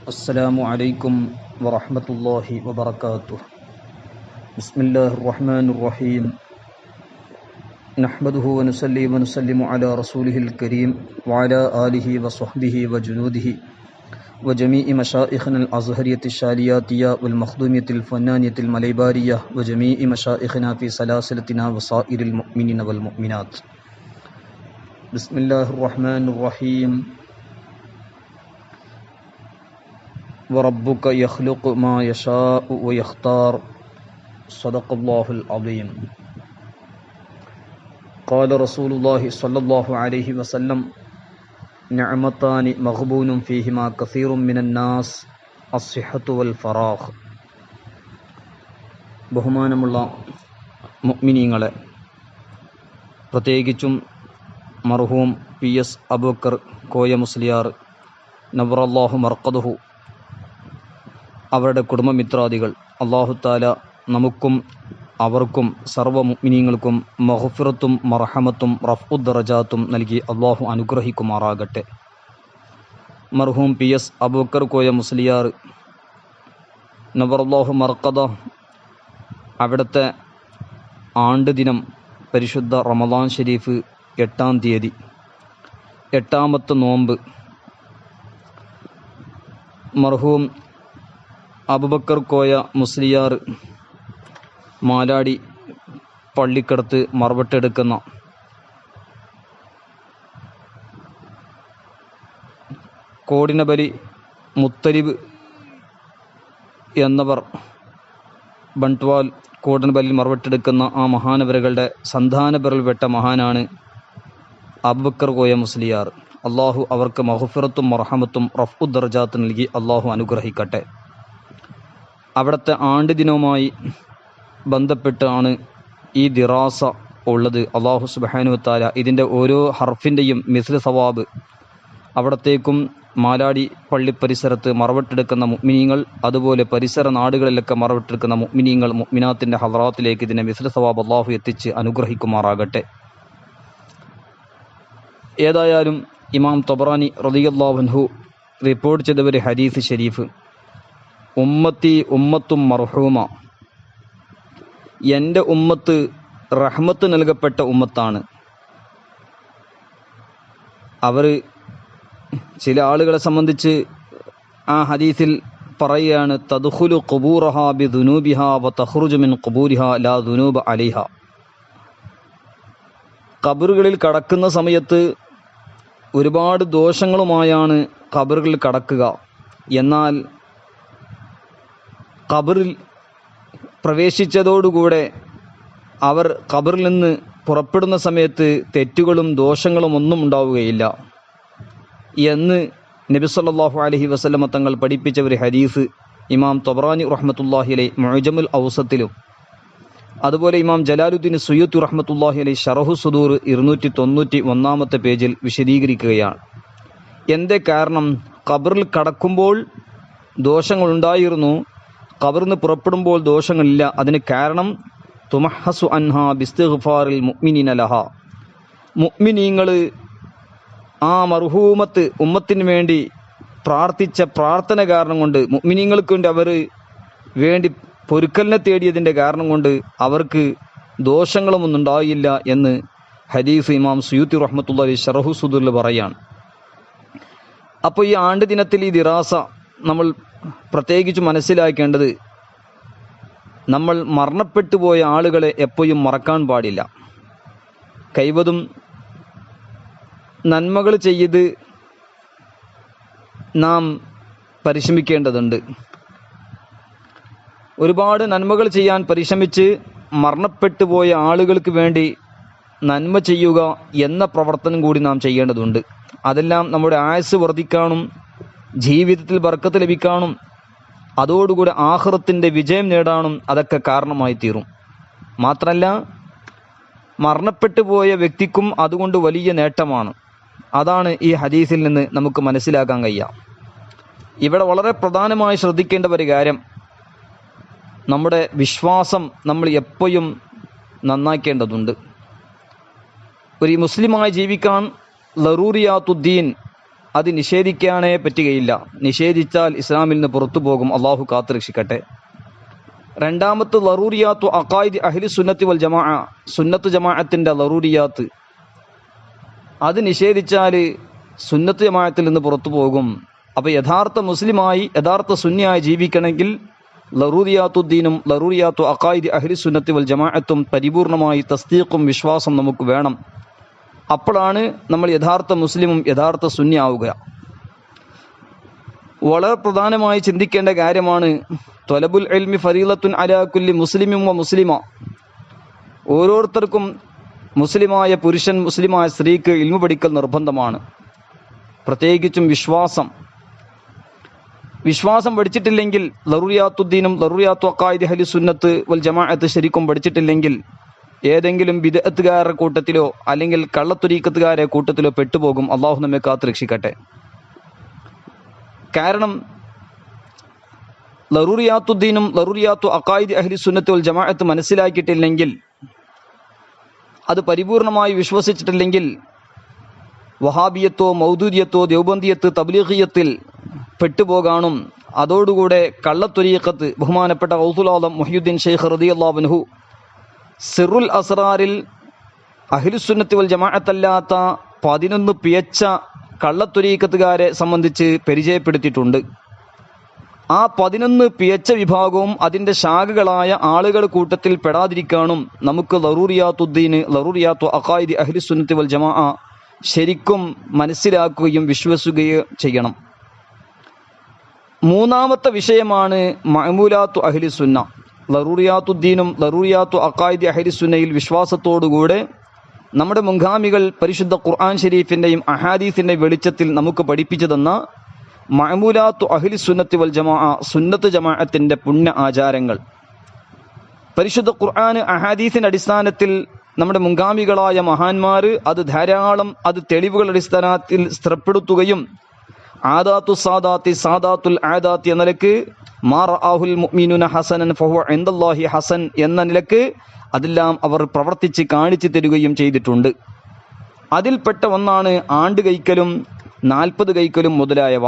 السلام عليكم ورحمة الله وبركاته. بسم الله الرحمن الرحيم. نحمده ونصلي ونسلم على رسوله الكريم وعلى آله وصحبه وجنوده وجميع مشائخنا الأزهرية الشالياتية والمخدومية الفنانية المليبارية وجميع مشائخنا في سلاسلتنا وصائر المؤمنين والمؤمنات. بسم الله الرحمن الرحيم. وَرَبُّكَ يَخْلُقُ مَا يَشَاءُ وَيَخْتَارُ. صدق الله العظيم. قال رسول الله صلى الله عليه وسلم: نعمتان مغبون فيهما كثير من الناس الصحة والفراغ. ബഹുമാനമുള്ള മുഅ്മിനീങ്ങളെ, പ്രത്യേകിച്ചും മർഹൂം PS അബൂബക്കർ കോയ മുസ്ലിയാർ നവറല്ലാഹു മർഖദഹു അവരുടെ കുടുംബമിത്രാദികൾ, അല്ലാഹു തആല നമുക്കും അവർക്കും സർവ്വ മുഅ്മിനീങ്ങൾക്കും മഗ്ഫിറത്തും മർഹമത്തും റഫ്ഉ ദറജാത്തും നൽകി അല്ലാഹു അനുഗ്രഹിക്കുമാറാകട്ടെ. മർഹൂം PS അബൂബക്കർ കോയ മുസ്ലിയാർ നവറല്ലാഹു മർഖദ അവിടുത്തെ ആണ്ട് ദിനം പരിശുദ്ധ റമദാൻ ഷരീഫ് 8-ാം തീയതി, 8ാമത്തെ നോമ്പ്. മർഹൂം അബൂബക്കർ കോയ മുസ്ലിയാർ മാലാടി പള്ളിക്കടത്ത് മറവട്ടെടുക്കുന്ന കോടിനബലി മുത്തലിബ് എന്നവർ ബണ്ട്വാൽ കോടിനബലിൽ മറവട്ടെടുക്കുന്ന ആ മഹാനവരുകളുടെ സന്താനപരൽപ്പെട്ട മഹാനാണ് അബൂബക്കർ കോയ മുസ്ലിയാർ. അള്ളാഹു അവർക്ക് മഗ്ഫിറത്തും മർഹമത്തും റഫ്ഉ ദറജാത്ത് നൽകി അള്ളാഹു അനുഗ്രഹിക്കട്ടെ. അവിടുത്തെ ആണ്ട് ദിനവുമായി ബന്ധപ്പെട്ടാണ് ഈ ദിറാസ ഉള്ളത്. അള്ളാഹു സുബ്ഹാനഹു വ തആല ഇതിൻ്റെ ഓരോ ഹർഫിൻ്റെയും മിസ്ല സവാബ് അവിടത്തേക്കും മാലാടി പള്ളി പരിസരത്ത് മറവട്ടെടുക്കുന്ന മുഅ്മിനീങ്ങൾ, അതുപോലെ പരിസര നാടുകളിലൊക്കെ മറവട്ടെടുക്കുന്ന മുഅ്മിനീങ്ങൾ മുഅ്മിനാത്തിൻ്റെ ഹളറാത്തിലേക്ക് ഇതിൻ്റെ മിസ്ല സവാബ് അള്ളാഹു എത്തിച്ച് അനുഗ്രഹിക്കുമാറാകട്ടെ. ഏതായാലും ഇമാം തബറാനി റളിയല്ലാഹു അൻഹു റിപ്പോർട്ട് ചെയ്ത ഒരു ഹദീസ് ഷരീഫ്, ഉമ്മത്തി ഉമ്മത്തും മർഹൂമ, എൻ്റെ ഉമ്മത്ത് റഹ്മത്ത് നൽകപ്പെട്ട ഉമ്മത്താണ്. അവർ ചില ആളുകളെ സംബന്ധിച്ച് ആ ഹദീസിൽ പറയുകയാണ്, തദ്ഖുലു ഖുബൂറഹാ ബിദുനൂബിഹാ വ തഖ്റുജു മിൻ ഖുബൂരിഹാ ലാ ദുനൂബ അലൈഹ. ഖബറുകളിൽ കടക്കുന്ന സമയത്ത് ഒരുപാട് ദോഷങ്ങളുമായാണ് ഖബറുകളിൽ കടക്കുക. എന്നാൽ ഖബറിൽ പ്രവേശിച്ചതോടുകൂടെ അവർ ഖബറിൽ നിന്ന് പുറപ്പെടുന്ന സമയത്ത് തെറ്റുകളും ദോഷങ്ങളും ഒന്നും ഉണ്ടാവുകയില്ല എന്ന് നബി സല്ലല്ലാഹു അലൈഹി വസല്ലമ തങ്ങൾ പഠിപ്പിച്ച ഒരു ഹദീസ് ഇമാം തബറാനി റഹ്മത്തുള്ളാഹി അലൈഹി മുഅ്ജമുൽ ഔസത്തിലും, അതുപോലെ ഇമാം ജലാലുദ്ദീൻ സുയൂത്തി റഹ്മത്തുള്ളാഹി അലൈഹി ശറഹു സുദൂർ 291 പേജിൽ വിശദീകരിക്കുകയാണ്. എന്തേ കാരണം? ഖബറിൽ കടക്കുമ്പോൾ ദോഷങ്ങളുണ്ടായിരുന്നു, ഖബറിന് പുറപ്പെടുമ്പോൾ ദോഷങ്ങളില്ല. അതിന് കാരണം തുമഹസു അൻഹാ ബിസ്തിഗ്ഫാറിൽ മുഅ്മിനീന ലഹാ. മുഅ്മിനീങ്ങൾ ആ മർഹൂമത്ത് ഉമ്മത്തിന് വേണ്ടി പ്രാർത്ഥിച്ച പ്രാർത്ഥന കാരണം കൊണ്ട്, മുഅ്മിനീങ്ങൾക്ക് വേണ്ടി അവർ വേണ്ടി പൊരുക്കലിനെ തേടിയതിൻ്റെ കാരണം കൊണ്ട് അവർക്ക് ദോഷങ്ങളുമൊന്നും ഉണ്ടായില്ല എന്ന് ഹദീസ് ഇമാം സുയൂത്തി റഹ്മത്തുള്ളാഹി ശറഹു സുദൂറിൽ പറയാണ്. അപ്പോൾ ഈ ആണ്ട് ദിനത്തിൽ ഈ ദിറാസ നമ്മൾ പ്രത്യേകിച്ച് മനസ്സിലാക്കേണ്ടത്, നമ്മൾ മരണപ്പെട്ടു പോയ ആളുകളെ എപ്പോഴും മറക്കാൻ പാടില്ല. കൈവതും നന്മകൾ ചെയ്ത് നാം പരിശ്രമിക്കേണ്ടതുണ്ട്. ഒരുപാട് നന്മകൾ ചെയ്യാൻ പരിശ്രമിച്ച് മരണപ്പെട്ടു പോയ ആളുകൾക്ക് വേണ്ടി നന്മ ചെയ്യുക എന്ന പ്രവർത്തനം കൂടി നാം ചെയ്യേണ്ടതുണ്ട്. അതെല്ലാം നമ്മുടെ ആയുസ് വർദ്ധിക്കാനും ജീവിതത്തിൽ ബർക്കത്ത് ലഭിക്കാനും അതോടുകൂടി ആഖിറത്തിൻ്റെ വിജയം നേടാനും അതൊക്കെ കാരണമായി തീരും. മാത്രമല്ല, മരണപ്പെട്ടു പോയ വ്യക്തിക്കും അതുകൊണ്ട് വലിയ നേട്ടമാണ്. അതാണ് ഈ ഹദീസിൽ നിന്ന് നമുക്ക് മനസ്സിലാക്കാൻ കഴിയുക. ഇവിടെ വളരെ പ്രധാനമായി ശ്രദ്ധിക്കേണ്ട ഒരു കാര്യം, നമ്മുടെ വിശ്വാസം നമ്മൾ എപ്പോഴും നന്നാക്കേണ്ടതുണ്ട്. ഒരു മുസ്ലിമായി ജീവിക്കാൻ ലറൂറിയാത്തുദ്ദീൻ അത് നിഷേധിക്കാനേ പറ്റുകയില്ല. നിഷേധിച്ചാൽ ഇസ്ലാമിൽ നിന്ന് പുറത്തു പോകും. അള്ളാഹു കാത്തുരക്ഷിക്കട്ടെ. രണ്ടാമത്തെ ലറൂറിയാത്തു അഖായിദ് അഹ്ലി സുന്നത്തി വൽ ജമാഅ, സുന്നത്ത് ജമാഅത്തിൻ്റെ ലറൂറിയാത്ത്, അത് നിഷേധിച്ചാൽ സുന്നത്ത് ജമാഅത്തിൽ നിന്ന് പുറത്തു പോകും. അപ്പോൾ യഥാർത്ഥ മുസ്ലിമായി യഥാർത്ഥ സുന്നിയായി ജീവിക്കണമെങ്കിൽ ലറൂറിയാത്തുദ്ദീനും ലറൂറിയാത്തു അഖായിദ് അഹ്ലി സുന്നത്തി വൽ ജമാഅത്തും പരിപൂർണമായി തസ്ദീഖും വിശ്വാസം നമുക്ക് വേണം. അപ്പോഴാണ് നമ്മൾ യഥാർത്ഥ മുസ്ലിമും യഥാർത്ഥ സുന്നി ആവുക. വളരെ പ്രധാനമായി ചിന്തിക്കേണ്ട കാര്യമാണ് ത്വലബുൽ ഇൽമി ഫരീളത്തുൻ അലാ കുല്ലി മുസ്ലിമിൻ വ മുസ്ലിമ. ഓരോരുത്തർക്കും മുസ്ലിമായ പുരുഷൻ മുസ്ലിമായ സ്ത്രീക്ക് ഇൽമു പഠിക്കൽ നിർബന്ധമാണ്. പ്രത്യേകിച്ചും വിശ്വാസം പഠിച്ചിട്ടില്ലെങ്കിൽ, ലറൂറിയാത്തുദ്ദീനും ലറൂറിയാത്തു അഖായിദ് അഹ്ലി സുന്നത്ത് വൽ ജമാഅത്ത് ശരിക്കും പഠിച്ചിട്ടില്ലെങ്കിൽ ഏതെങ്കിലും ബിദ്അത്തുകാരുടെ കൂട്ടത്തിലോ അല്ലെങ്കിൽ കള്ളത്വരീക്കത്തുകാരുടെ കൂട്ടത്തിലോ പെട്ടുപോകും. അള്ളാഹു നമ്മെ കാത്ത് രക്ഷിക്കട്ടെ. കാരണം ലറൂറിയാത്തുദ്ദീനും ലറൂറിയാത്തു അഖായിദ് അഹ്ലി സുന്നത്ത് വൽ ജമാഅത്ത് മനസ്സിലാക്കിയിട്ടില്ലെങ്കിൽ, അത് പരിപൂർണമായി വിശ്വസിച്ചിട്ടില്ലെങ്കിൽ വഹാബിയത്തോ മൗദൂദിയത്തോ ദേവബന്ദിയത്ത് തബ്ലീഗിയത്തിൽ പെട്ടുപോകാനും അതോടുകൂടെ കള്ളത്വരീഖത്ത് ബഹുമാനപ്പെട്ട ഗൗസുൽ ആലം മുഹ്യിദ്ദീൻ ശൈഖ് റളിയല്ലാഹു അൻഹു സിറുൽ അസ്റാറിൽ അഹ്ലുസുന്നത്തി വൽ ജമാഅത്തല്ലാത്ത 11 പിയച്ച കള്ളത്വരീഖത്തുകാരെ സംബന്ധിച്ച് പരിചയപ്പെടുത്തിയിട്ടുണ്ട്. ആ 11 പിയച്ച വിഭാഗവും അതിൻ്റെ ശാഖകളായ ആളുകൾ കൂട്ടത്തിൽ പെടാതിരിക്കാനും നമുക്ക് ലറൂറിയാത്തുദ്ദീന് ലറൂറിയാത്തു അഖായിദ് അഹ്ലി സുന്നത്തി വൽ ജമാഅ ശരിക്കും മനസ്സിലാക്കുകയും വിശ്വസിക്കുകയും ചെയ്യണം. മൂന്നാമത്തെ വിഷയമാണ് മഅമൂലാത്തു അഹ്ലി സുന്ന. ലറൂറിയാത്തുദ്ദീനും ലറൂറിയാത്തു അഖായിദ് അഹ്ലി സുന്നയിൽ വിശ്വാസത്തോടുകൂടെ നമ്മുടെ മുൻഗാമികൾ പരിശുദ്ധ ഖുർആൻ ഷരീഫിൻ്റെയും അഹാദീസിൻ്റെയും വെളിച്ചത്തിൽ നമുക്ക് പഠിപ്പിച്ചു തന്ന മഅമൂലാത്തു അഹ്ലി സുന്നത്തി വൽ ജമാഅ, സുന്നത്ത് ജമാഅത്തിൻ്റെ പുണ്യ ആചാരങ്ങൾ. പരിശുദ്ധ ഖുർആൻ അഹാദീസിൻ്റെ അടിസ്ഥാനത്തിൽ നമ്മുടെ മുൻഗാമികളായ മഹാന്മാർ അത് ധാരാളം തെളിവുകളുടെ അടിസ്ഥാനത്തിൽ സ്ഥിരപ്പെടുത്തുകയും ആദാത്തു സാദാത്തി സാദാത്തുൽ ആദാത്തി എന്ന നിലക്ക് മാ റആഹുൽ മുഅ്മിനൂന ഹസനൻ ഫഹുവ ഇൻദല്ലാഹി ഹസൻ എന്ന നിലക്ക് അതെല്ലാം അവർ പ്രവർത്തിച്ച് കാണിച്ചു തരികയും ചെയ്തിട്ടുണ്ട്. അതിൽപ്പെട്ട ഒന്നാണ് ആണ്ട് കൈക്കലും 40 കൈക്കലും മുതലായവ.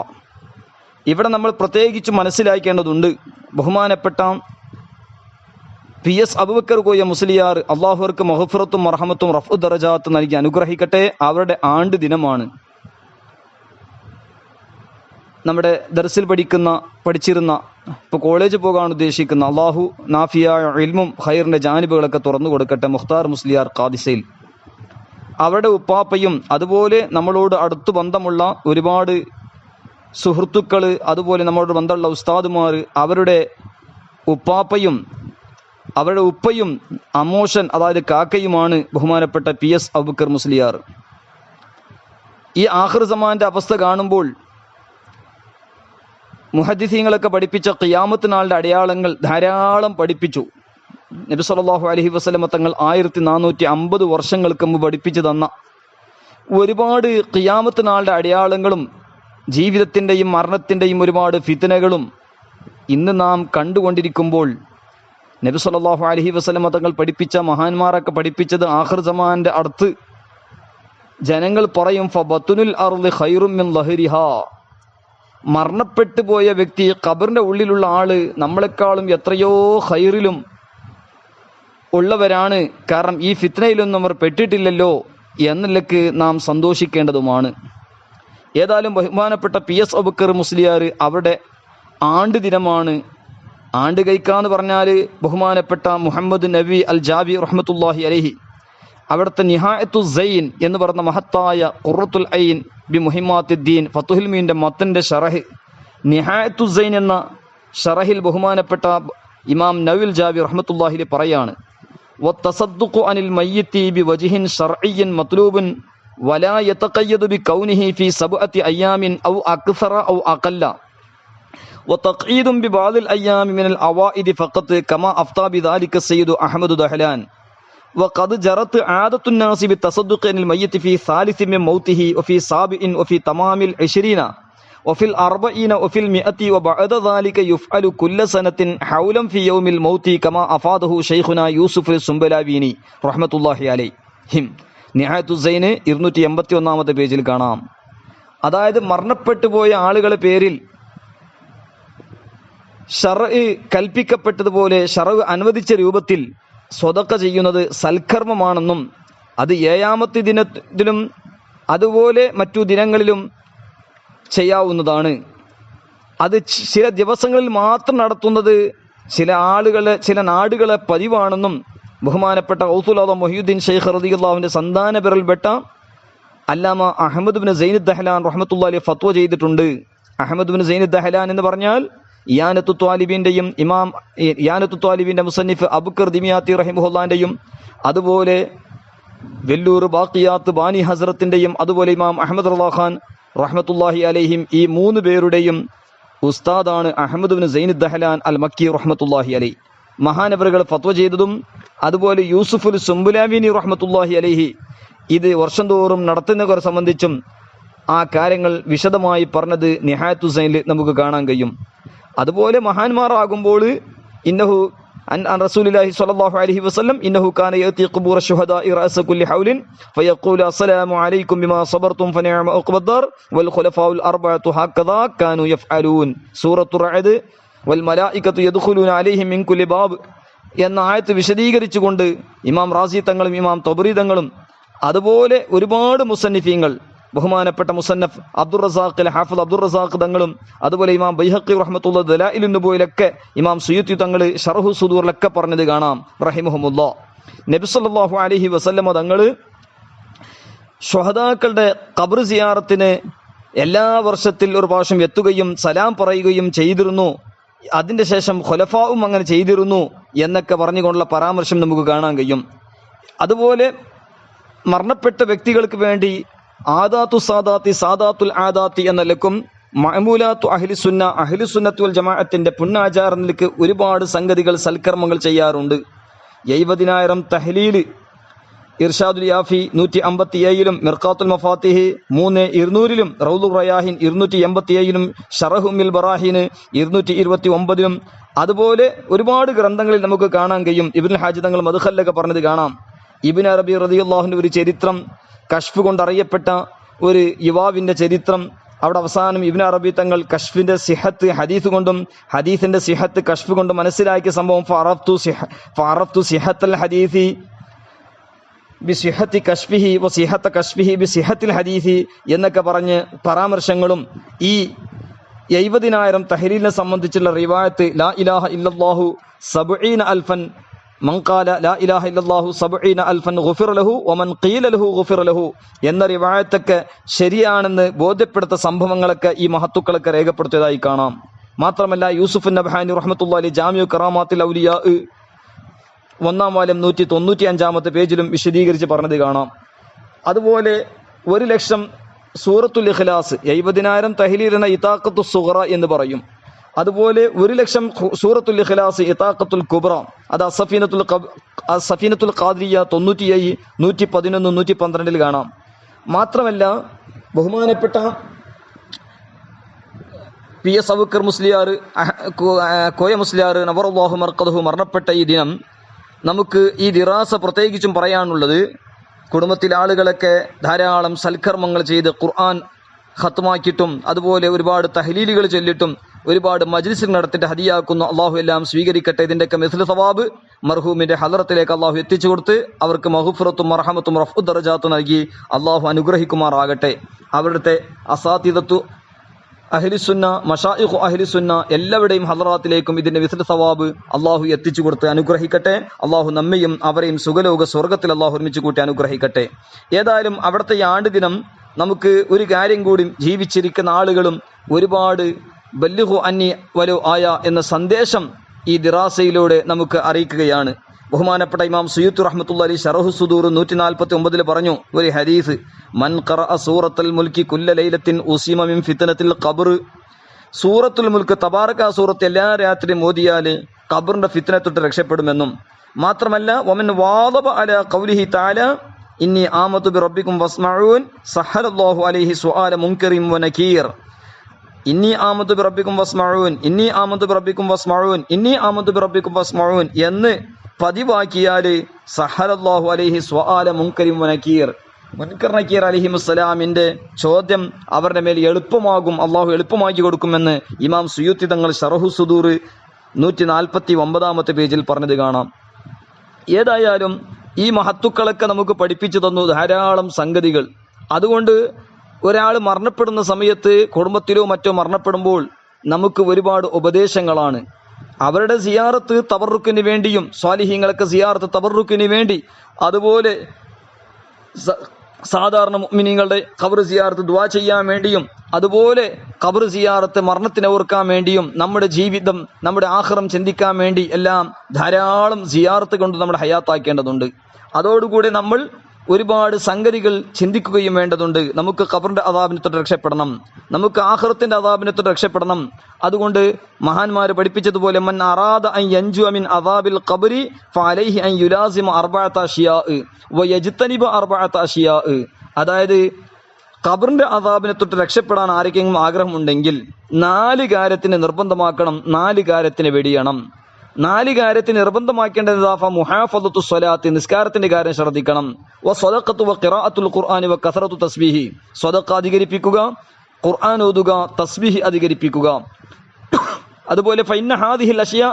ഇവിടെ നമ്മൾ പ്രത്യേകിച്ച് മനസ്സിലാക്കേണ്ടതുണ്ട്. ബഹുമാനപ്പെട്ട PS അബൂബക്കർ കോയ മുസ്ലിയാർ അള്ളാഹുവർക്ക് മഗ്ഫിറത്തും മർഹമത്തും റഫ്ഉ ദറജാത്ത് നൽകി അനുഗ്രഹിക്കട്ടെ. അവരുടെ ആണ്ട് ദിനമാണ്. നമ്മുടെ ദർസിൽ പഠിച്ചിരുന്ന ഇപ്പോൾ കോളേജ് പോകാൻ ഉദ്ദേശിക്കുന്ന അള്ളാഹു നാഫിയായ ഇൽമും ഖൈറിൻ്റെ ജാനിബുകളൊക്കെ തുറന്നു കൊടുക്കട്ടെ. മുഖ്താർ മുസ്ലിയാർ ഖാദിസയിൽ അവരുടെ ഉപ്പാപ്പയും അതുപോലെ നമ്മളോട് അടുത്തു ബന്ധമുള്ള ഒരുപാട് സുഹൃത്തുക്കൾ, അതുപോലെ നമ്മളോട് ബന്ധമുള്ള ഉസ്താദുമാർ, അവരുടെ ഉപ്പാപ്പയും അവരുടെ ഉപ്പയും അമോഷൻ അതായത് കാക്കയുമാണ് ബഹുമാനപ്പെട്ട PS അബൂബക്കർ മുസ്ലിയാർ. ഈ ആഖിർ സമാന്റെ അവസ്ഥ കാണുമ്പോൾ മുഹദ്ദിസീങ്ങളൊക്കെ പഠിപ്പിച്ച ഖിയാമത്ത് നാളിൻ്റെ അടയാളങ്ങൾ ധാരാളം പഠിപ്പിച്ചു. നബി സല്ലല്ലാഹു അലൈഹി വസല്ലമ തങ്ങൾ 1450 വർഷങ്ങൾക്ക് മുമ്പ് പഠിപ്പിച്ചു തന്ന ഒരുപാട് ഖിയാമത്ത് നാളിൻ്റെ അടയാളങ്ങളും ജീവിതത്തിൻ്റെയും മരണത്തിൻ്റെയും ഒരുപാട് ഫിത്നകളും ഇന്ന് നാം കണ്ടുകൊണ്ടിരിക്കുമ്പോൾ നബി സല്ലല്ലാഹു അലൈഹി വസല്ലമ തങ്ങൾ പഠിപ്പിച്ച മഹാന്മാരൊക്കെ പഠിപ്പിച്ചത് ആഖിർ സമാന്റെ അടുത്ത് ജനങ്ങൾ പറയും ഫബത്തുനുൽ അർളി ഖൈറും മിൻ ലഹരിഹാ. മരണപ്പെട്ടു പോയ വ്യക്തി, ഖബറിന്റെ ഉള്ളിലുള്ള ആള് നമ്മളെക്കാളും എത്രയോ ഖൈറിലും ഉള്ളവരാണ്. കാരണം ഈ ഫിത്നയിലൊന്നും അവർ പെട്ടിട്ടില്ലല്ലോ എന്നതിലേക്ക് നാം സന്തോഷിക്കേണ്ടതുമാണ്. ഏതായാലും ബഹുമാനപ്പെട്ട PS അബൂബക്കർ മുസ്ലിയാർ അവരുടെ ആണ്ട് ദിനമാണ്. ആണ്ട് കൈക്കാന്ന് പറഞ്ഞാൽ ബഹുമാനപ്പെട്ട മുഹമ്മദ് നബി അൽ ജാബി റഹ്മത്തുള്ളാഹി അലൈഹി അവിടുത്തെ നിഹായത്തു സൈൻ എന്ന് പറഞ്ഞ മഹത്തായ ഖുറത്തുൽ ഐൻ ബി മുഹിമ്മാത്തുദ്ദീൻ ഫത്തുഹുൽ മീൻ്റെ മത്തൻ്റെ ഷറഹ് നിഹായത്തു സൈൻ എന്ന ഷറഹിൽ ബഹുമാനപ്പെട്ട ഇമാം നവിൽ ജാബി റഹ്മത്തുള്ളാഹി പറയാണ്, വത്തസദ്ദുഖു അനിൽ മയ്യിത്തി ബി വജ്ഹിൻ ശർഇയ്യിൻ മത്ലൂബുൻ വലാ യതഖയ്യദു ബി കൗനിഹി ഫി സബ്അത്തി അയ്യാമിൻ ഔ അക്സറ ഔ അഖല്ല വതഖീദുൻ ബി ബഅദിൽ അയ്യാമി മിനൽ അവൈദി ഫഖത്ത് കമാ അഫ്താ ബിദാലിക സയ്യിദു അഹ്മദ് ദഹ്ലാൻ وقد جرت عادة الناس بالتصدق عن الميت في ثالث من موته وفي سابع وفي تمام 20 وفي 40 وفي 100 وبعد ذلك يفعل كل سنة حولا في يوم الموت كما أفاده شيخنا يوسف السنبلاويني رحمة الله عليه. نهاية الزين 281 പേജിൽ കാണാം. അതായത് മരണപ്പെട്ടു പോയ ആളുകളെ പേരിൽ ശർഅ് കൽപ്പിക്കപ്പെട്ടതുപോലെ ശർഅ് അനുവദിച്ച രൂപത്തിൽ സ്വതക്ക ചെയ്യുന്നത് സൽക്കർമ്മമാണെന്നും അത് 7-ാമത്തെ ദിനത്തിലും അതുപോലെ മറ്റു ദിനങ്ങളിലും ചെയ്യാവുന്നതാണ്. അത് ചില ദിവസങ്ങളിൽ മാത്രം നടത്തുന്നത് ചില നാടുകളെ പതിവാണെന്നും ബഹുമാനപ്പെട്ട ഗൗസുൽ ആദം മുഹ്യിദ്ദീൻ ശൈഖ് റളിയല്ലാഹുവിന്റെ സന്താന പേരിൽപ്പെട്ട അല്ലാമ അഹ്മദ് ബിൻ സൈനുദ് ദഹ്ലാൻ റഹ്മത്തുള്ളാഹി അലൈഹി ഫത്വ ചെയ്തിട്ടുണ്ട്. അഹ്മദ് ബിൻ സൈനുദ് ദഹ്ലാൻ എന്ന് പറഞ്ഞാൽ ഇയാനത്തു ത്വാലിബീന്റെയും ഇമാം ഇയാനത്തു ത്വാലിബീന്റെ മുസന്നിഫ് അബുക്കർ ദിമിയാത്തി റഹിമഹുല്ലാന്റെയും അതുപോലെ വെല്ലൂർ ബാഖിയാത്ത് ബാനി ഹസ്രത്തിന്റെയും അതുപോലെ ഇമാം അഹ്മദ് റളാ ഖാൻ റഹ്മത്തുള്ളാഹി അലൈഹിം ഈ 3 പേരുടെയും ഉസ്താദാണ് അഹ്മദ് ബിൻ സൈനുദ് ദഹ്ലാൻ അൽ മക്കി റഹ്മത്തുള്ളാഹി അലൈഹി. മഹാനവറുകൾ ഫത്വ ചെയ്തതും അതുപോലെ യൂസുഫുൽ സുംബുലാവിനി റഹ്മത്തുള്ളാഹി അലൈഹി ഇത് വർഷം തോറും നടത്തുന്നവരെ സംബന്ധിച്ചും ആ കാര്യങ്ങൾ വിശദമായി പറഞ്ഞത് നിഹായത്തു സൈനിൽ നമുക്ക് കാണാൻ കഴിയും. അതുപോലെ മഹാന്മാരാകുമ്പോൾ ഇന്നഹു അൻ റസൂലുള്ളാഹി സ്വല്ലല്ലാഹു അലൈഹി വസല്ലം ഇന്നഹു കാന യഅതി ഖുബൂറ ശുഹദാഇ റഅസ കുല്ലി ഹൗലിൻ ഫയഖൂലു അസ്സലാമു അലൈക്കും ബിമാ സബർതും ഫനിഅമ ഉഖ്ബദ്ദാർ വൽ ഖുലഫാഉൽ അർബഅതു ഹക്കദാ കാനൂ യഫ്അലൂൻ. സൂറത്തുർ റഅദ് വൽ മലായികതു യദ്ഖുലൂന അലൈഹിം മിൻ കുല്ലി ബാബ് എന്ന ആയത്ത് വിശദീകരിച്ചുകൊണ്ട് ഇമാം റാസി തങ്ങളും ഇമാം തബരി തങ്ങളും അതുപോലെ ഒരുപാട് മുസന്നിഫീങ്ങൾ ബഹുമാനപ്പെട്ട മുസന്നഫ് അബ്ദുർ റസാഖ് ഹാഫിദ് അബ്ദുർ റസാഖ് തങ്ങളും അതുപോലെ ഇമാം ബൈഹഖി റഹ്മത്തുള്ളാഹി ദലായിലുൻ നുബുവയിലൊക്കെ ഇമാം സുയൂത്തി തങ്ങൾ ശർഹു സുദൂറിലൊക്കെ പറഞ്ഞത് കാണാം റഹിമഹുമുല്ലാ. നബി സല്ലല്ലാഹു അലൈഹി വസല്ലമ തങ്ങൾ ശുഹദാക്കളുടെ ഖബർ സിയാറത്തിന് എല്ലാ വർഷത്തിൽ ഒരു പ്രാവശ്യം എത്തുകയും സലാം പറയുകയും ചെയ്തിരുന്നു. അതിന്റെ ശേഷം ഖുലഫാവും അങ്ങനെ ചെയ്തിരുന്നു എന്നൊക്കെ പറഞ്ഞുകൊണ്ടുള്ള പരാമർശം നമുക്ക് കാണാൻ കഴിയും. അതുപോലെ മരണപ്പെട്ട വ്യക്തികൾക്ക് വേണ്ടി ആദാത്തു സാദാത്തി സാദാത്തുൽ ആദാത്തി എന്ന നിലക്കും മഅമൂലാത്തു അഹ്ലുസുന്നത്തി വൽ ജമാഅത്തിന്റെ പുണ്യാചാര നിലക്ക് ഒരുപാട് സംഗതികൾ സൽക്കർമ്മങ്ങൾ ചെയ്യാറുണ്ട്. 70,000 തഹ്ലീൽ ഇർഷാദുൽ യാഫി 157-ലും മിർഖാത്തുൽ മഫാത്തിഹ് 3200-ലും റൗദുർ റയാഹിൻ 287-ലും ശറഹുൽ ബറാഹിൻ 229-ലും അതുപോലെ ഒരുപാട് ഗ്രന്ഥങ്ങളിൽ നമുക്ക് കാണാൻ കഴിയും. ഇബ്നുൽ ഹാജി തങ്ങൾ മദ്ഖലിലൊക്കെ പറഞ്ഞത് കാണാം. ഇബ്നു അറബി റളിയല്ലാഹുവിന്റെ ഒരു ചരിത്രം, കശ്ഫ് കൊണ്ടറിയപ്പെട്ട ഒരു യുവാവിന്റെ ചരിത്രം, അവിടെ അവസാനം ഇബ്നു അറബി തങ്ങൾ കശ്ഫിന്റെ സിഹത്ത് ഹദീസ് കൊണ്ടും ഹദീസിന്റെ സിഹത്ത് കശ്ഫ് കൊണ്ടും മനസ്സിലാക്കിയ സംഭവം ഫഅറഫ്തു സിഹത്തൽ ഹദീസി ബിസിഹത്തി കശ്ഫിഹി വസിഹത്ത കശ്ഫിഹി ബിസിഹത്തിൽ ഹദീസി എന്നൊക്കെ പറഞ്ഞ് പരാമർശങ്ങളും ഈ 70,000 തഹ്ലീലിനെ സംബന്ധിച്ചുള്ള റിവായത്ത് ലാ ഇലാഹ ഇല്ലല്ലാഹു 70,000 മൻ ഖാല ലാ ഇലാഹ ഇല്ലല്ലാഹു 70,000 ഗുഫിറ ലഹു വമൻ ഖീല ലഹു ഗുഫിറ ലഹു എന്ന റിവായത്തൊക്കെ ശരിയാണെന്ന് ബോധ്യപ്പെടുത്ത സംഭവങ്ങളൊക്കെ ഈ മഹത്തുക്കളൊക്കെ രേഖപ്പെടുത്തിയതായി കാണാം. മാത്രമല്ല യൂസുഫ് നബ്ഹാനി റഹ്മത്തുള്ളാഹി അലൈഹി ജാമിഉ കറാമാത്തിൽ ഔലിയാ 1-ാം വാല്യം 195-ാമത്തെ പേജിലും വിശദീകരിച്ച് പറഞ്ഞത് കാണാം. അതുപോലെ 1,00,000 സൂറത്തുൽ ഇഖ്ലാസ് 70,000 തഹ്ലീലിനെ ഇതാഖത്തു സുഗ്റ എന്ന് പറയും. അതുപോലെ 1,00,000 സൂറത്തുൽ ഇഖ്ലാസ് ഇതാഖത്തുൽ കുബ്ര അത് സഫീനത്തുൽ ഖാദിരിയ 97, 111, 112 കാണാം. മാത്രമല്ല ബഹുമാനപ്പെട്ട PS അബൂബക്കർ മുസ്ലിയാർ കോയ മുസ്ലിയാർ നവറല്ലാഹു മർഖദഹു മരണപ്പെട്ട ഈ ദിനം നമുക്ക് ഈ ദിറാസ പ്രത്യേകിച്ചും പറയാനുള്ളത്, കുടുംബത്തിലെ ആളുകളൊക്കെ ധാരാളം സൽക്കർമ്മങ്ങൾ ചെയ്ത് ഖുർആൻ ഖത്മാക്കിയിട്ടും അതുപോലെ ഒരുപാട് തഹ്ലീലുകൾ ചൊല്ലിയിട്ടും ഒരുപാട് മജ്ലിസ് നടത്തിയിട്ട് ഹദിയാക്കുന്നു. അള്ളാഹു എല്ലാം സ്വീകരിക്കട്ടെ. ഇതിൻ്റെയൊക്കെ മിസ്ലു സവാബ് മർഹൂമിന്റെ ഹദറത്തിലേക്ക് അള്ളാഹു എത്തിച്ചു കൊടുത്ത് അവർക്ക് മഗ്ഫിറത്തും മർഹമത്തും റഫ്ഉ ദറജാത്ത് നൽകി അള്ളാഹു അനുഗ്രഹിക്കുമാറാകട്ടെ. അവരുടെ അസാതിദത്തു അഹ്ലുസുന്ന മശായിഖു അഹ്ലുസുന്ന എല്ലാവരുടെയും ഹദറാത്തിലേക്കും ഇതിന്റെ മിസ്ലു സവാബ് അള്ളാഹു എത്തിച്ചു കൊടുത്ത് അനുഗ്രഹിക്കട്ടെ. അള്ളാഹു നമ്മയും അവരെയും സുഖലോക സ്വർഗത്തിൽ അള്ളാഹു ഒരുമിച്ച് കൂട്ടി അനുഗ്രഹിക്കട്ടെ. ഏതായാലും അവിടുത്തെ ഈ ആണ്ട് ദിനം നമുക്ക് ഒരു കാര്യം കൂടി, ജീവിച്ചിരിക്കുന്ന ആളുകളും ഒരുപാട് ബല്ലിഗു അന്നി വലോ ആയ എന്ന സന്ദേശം ഈ ദിറാസയിലൂടെ നമുക്ക് അറിയിക്കുകയാണ്. ബഹുമാനപ്പെട്ട ഇമാം സുയൂത്തി റഹ്മത്തുള്ളാഹി അലൈഹി ശറഹു സുദൂർ 149 പറഞ്ഞു ഒരു ഹദീസ്, മൻ ഖറഅ സൂറത്തുൽ മുൽക്കി കുല്ല ലൈലത്തിൻ ഉസിമ മിൻ ഫിത്നത്തിൽ ഖബ്ർ. സൂറത്തുൽ മുൽക്ക് തബാറക സൂറത്ത് എല്ലാ രാത്രിയും ഓതിയാൽ ഖബറിന്റെ ഫിത്ന തൊട്ട് രക്ഷപ്പെടുമെന്നും മാത്രമല്ല വമൻ വാദബ അലാ ഖൗലിഹി തആല ഇന്നി ആമതു ബിറബ്ബിക്കും വസ്മഊൻ സഹലല്ലാഹു അലൈഹി സുആല മുൻകറിൻ വനകീർ. ഇന്നി ആമതു ബിറബ്ബിക്കും വസ്മഊൻ, ഇന്നി ആമതു ബിറബ്ബിക്കും വസ്മഊൻ, ഇന്നി ആമതു ബിറബ്ബിക്കും വസ്മഊൻ എന്ന് പതിവാക്കിയാൽ സഹലല്ലാഹു അലൈഹി സുആല മുൻകറിൻ വനകീർ, മുൻകർ നക്കീർ അലൈഹിമുസ്സലാമിന്റെ ചോദ്യം അവരുടെ മേൽ എളുപ്പമാകും, അള്ളാഹു എളുപ്പമാക്കി കൊടുക്കുമെന്ന് ഇമാം സുയൂത്തി തങ്ങൾ ശറഹു സുദൂർ 149 പേജിൽ പറഞ്ഞത് കാണാം. ഏതായാലും ഈ മഹത്തുക്കളൊക്കെ നമുക്ക് പഠിപ്പിച്ചു തന്നു ധാരാളം സംഗതികൾ. അതുകൊണ്ട് ഒരാൾ മരണപ്പെടുന്ന സമയത്ത് കുടുംബത്തിലോ മറ്റോ മരണപ്പെടുമ്പോൾ നമുക്ക് ഒരുപാട് ഉപദേശങ്ങളാണ്. അവരുടെ സിയാറത്ത് തബറുക്കിന് വേണ്ടിയും സ്വാലിഹീങ്ങൾക്ക് സിയാറത്ത് തബറുക്കിന് വേണ്ടി, അതുപോലെ സാധാരണ മുഅ്മിനീങ്ങളുടെ ഖബർ സിയാറത്ത് ദുആ ചെയ്യാൻ വേണ്ടിയും, അതുപോലെ ഖബർ സിയാറത്ത് മരണത്തിനെ ഓർക്കാൻ വേണ്ടിയും, നമ്മുടെ ജീവിതം നമ്മുടെ ആഖിറം ചിന്തിക്കാൻ വേണ്ടി എല്ലാം ധാരാളം സിയാറത്ത് കൊണ്ട് നമ്മുടെ ഹയാത്താക്കേണ്ടതുണ്ട്. അതോടുകൂടി നമ്മൾ ഒരുപാട് സംഗതികൾ ചിന്തിക്കുകയും വേണ്ടതുണ്ട്. നമുക്ക് ഖബറിന്റെ അദാബിനെ തൊട്ട് രക്ഷപ്പെടണം, നമുക്ക് ആഖിറത്തിന്റെ അദാബിനെ തൊട്ട് രക്ഷപ്പെടണം. അതുകൊണ്ട് മഹാന്മാർ പഠിപ്പിച്ചതുപോലെ മൻ അറാദ അൻ യൻജു മിൻ അദാബിൽ ഖബ്രി ഫഅലൈഹി അൻ യുലാസിമ അർബഅത അഷ്യാ വയജ്തനിബ അർബഅത അഷ്യാ. അതായത് ഖബറിന്റെ അദാബിനെ തൊട്ട് രക്ഷപ്പെടാൻ ആർക്കെങ്കിലും ആഗ്രഹമുണ്ടെങ്കിൽ 4 കാര്യത്തിന് നിർബന്ധമാക്കണം, 4 കാര്യത്തിന് വെടിയണം. 4 കാര്യത്തിന് നിർബന്ധമാക്കേണ്ടത് മുഹാഫദത്തു സ്വലാത്ത്, നിസ്കാരത്തിന്റെ കാര്യം ശ്രദ്ധിക്കണം. വ സ്വദഖത്തു വ ഖിറാഅത്തുൽ ഖുർആനി വ കസറത്തു തസ്ബീഹി, സ്വദഖ അധികരിപ്പിക്കുക, ഖുർആൻ ഓതുക, തസ്ബീഹ് അധികരിപ്പിക്കുക. അതുപോലെ ഫഇന്ന ഹാദിഹിൽ അഷ്യാ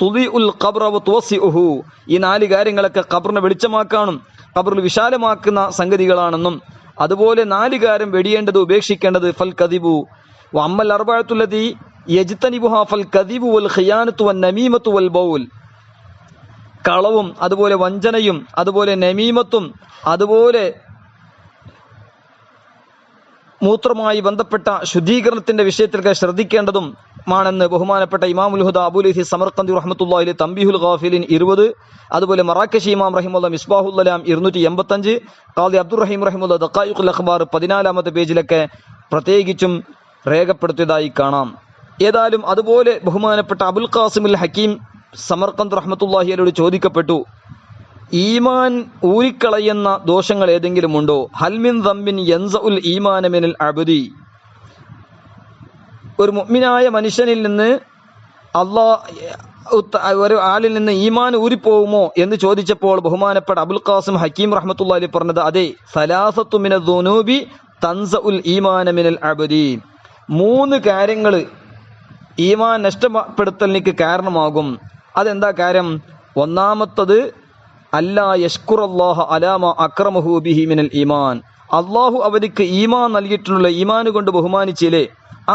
തുദിഉൽ ഖബ്റ വ തുവസ്സിഉഹു, ഈ 4 കാര്യങ്ങളൊക്കെ ഖബറിനെ വെളിച്ചമാക്കാനും ഖബറിൽ വിശാലമാക്കുന്ന സംഗതികളാണെന്നും, അതുപോലെ 4 കാര്യം വെടിയേണ്ടത് ഉപേക്ഷിക്കേണ്ടത് ഫൽ കദിബു വ അമ്മൽ അർബഅത്തുല്ലതി യജ്തനിബുഹാ ഫൽ കദിബു വൽ ഖിയാനത്തു വൻ നമീമത്തു വൽ ബൗൽ, കളവും അതുപോലെ വഞ്ചനയും അതുപോലെ നമീമത്തും അതുപോലെ മൂത്രമായി ബന്ധപ്പെട്ട ശുദ്ധീകരണത്തിന്റെ വിഷയത്തിലൊക്കെ ശ്രദ്ധിക്കേണ്ടതും ആണെന്ന് ബഹുമാനപ്പെട്ട ഇമാമുൽ ഹുദ അബുൽ ഇസി സമർഖന്ദി റഹ്മത്തുള്ളാഹി അലൈഹി തംബീഹുൽ ഗാഫിലിൻ 20, അതുപോലെ മറാക്കശി ഇമാം റഹിമഹുല്ലാഹ് മിസ്ബാഹുൽ അലാം 285, ഖാദി അബ്ദുറഹീം റഹിമഹുല്ലാഹ് ദഖായിഖുൽ അഖ്ബാർ 14 പേജിലൊക്കെ പ്രത്യേകിച്ചും രേഖപ്പെടുത്തിയതായി കാണാം. ഏതായാലും അതുപോലെ ബഹുമാനപ്പെട്ട അബുൽ ഖാസിമുൽ ഹക്കീം സമർഖന്ദ് റഹ്മത്തുള്ളാഹി അലൈഹിയോട് ചോദിക്കപ്പെട്ടു, ഈമാൻ ഊരിക്കളയുന്ന ദോഷങ്ങൾ ഏതെങ്കിലും ഉണ്ടോ? ഹൽമിൻ ദംബിൻ യൻസഉൽ ഈമാന മിനൽ അബ്ദി, ഒരു മുഅ്മിനായ മനുഷ്യനിൽ നിന്ന് ഒരു ആളിൽ നിന്ന് ഈമാൻ ഊരിപ്പോകുമോ എന്ന് ചോദിച്ചപ്പോൾ ബഹുമാനപ്പെട്ട അബുൽ ഖാസിം ഹക്കീം റഹ്മത്തുള്ളാഹി അലൈഹി പറഞ്ഞത് അതെ, സലാസത്തു മിനൽ ദുനൂബി തൻസഉൽ ഈമാന മിനൽ അബ്ദി, 3 കാര്യങ്ങൾ ഈമാൻ നഷ്ടപ്പെടുത്തലിന് കാരണമാകും. അതെന്താ കാര്യം? ഒന്നാമത്തത് അല്ലാ യഷ്കുറല്ലാഹ അലാമ അക്രമഹു ബിഹി മിനൽ ഈമാൻ, അള്ളാഹു അവനിക്ക് ഈമാൻ നൽകിയിട്ടുള്ള ഈമാൻ കൊണ്ട് ബഹുമാനിച്ചില്ലേ,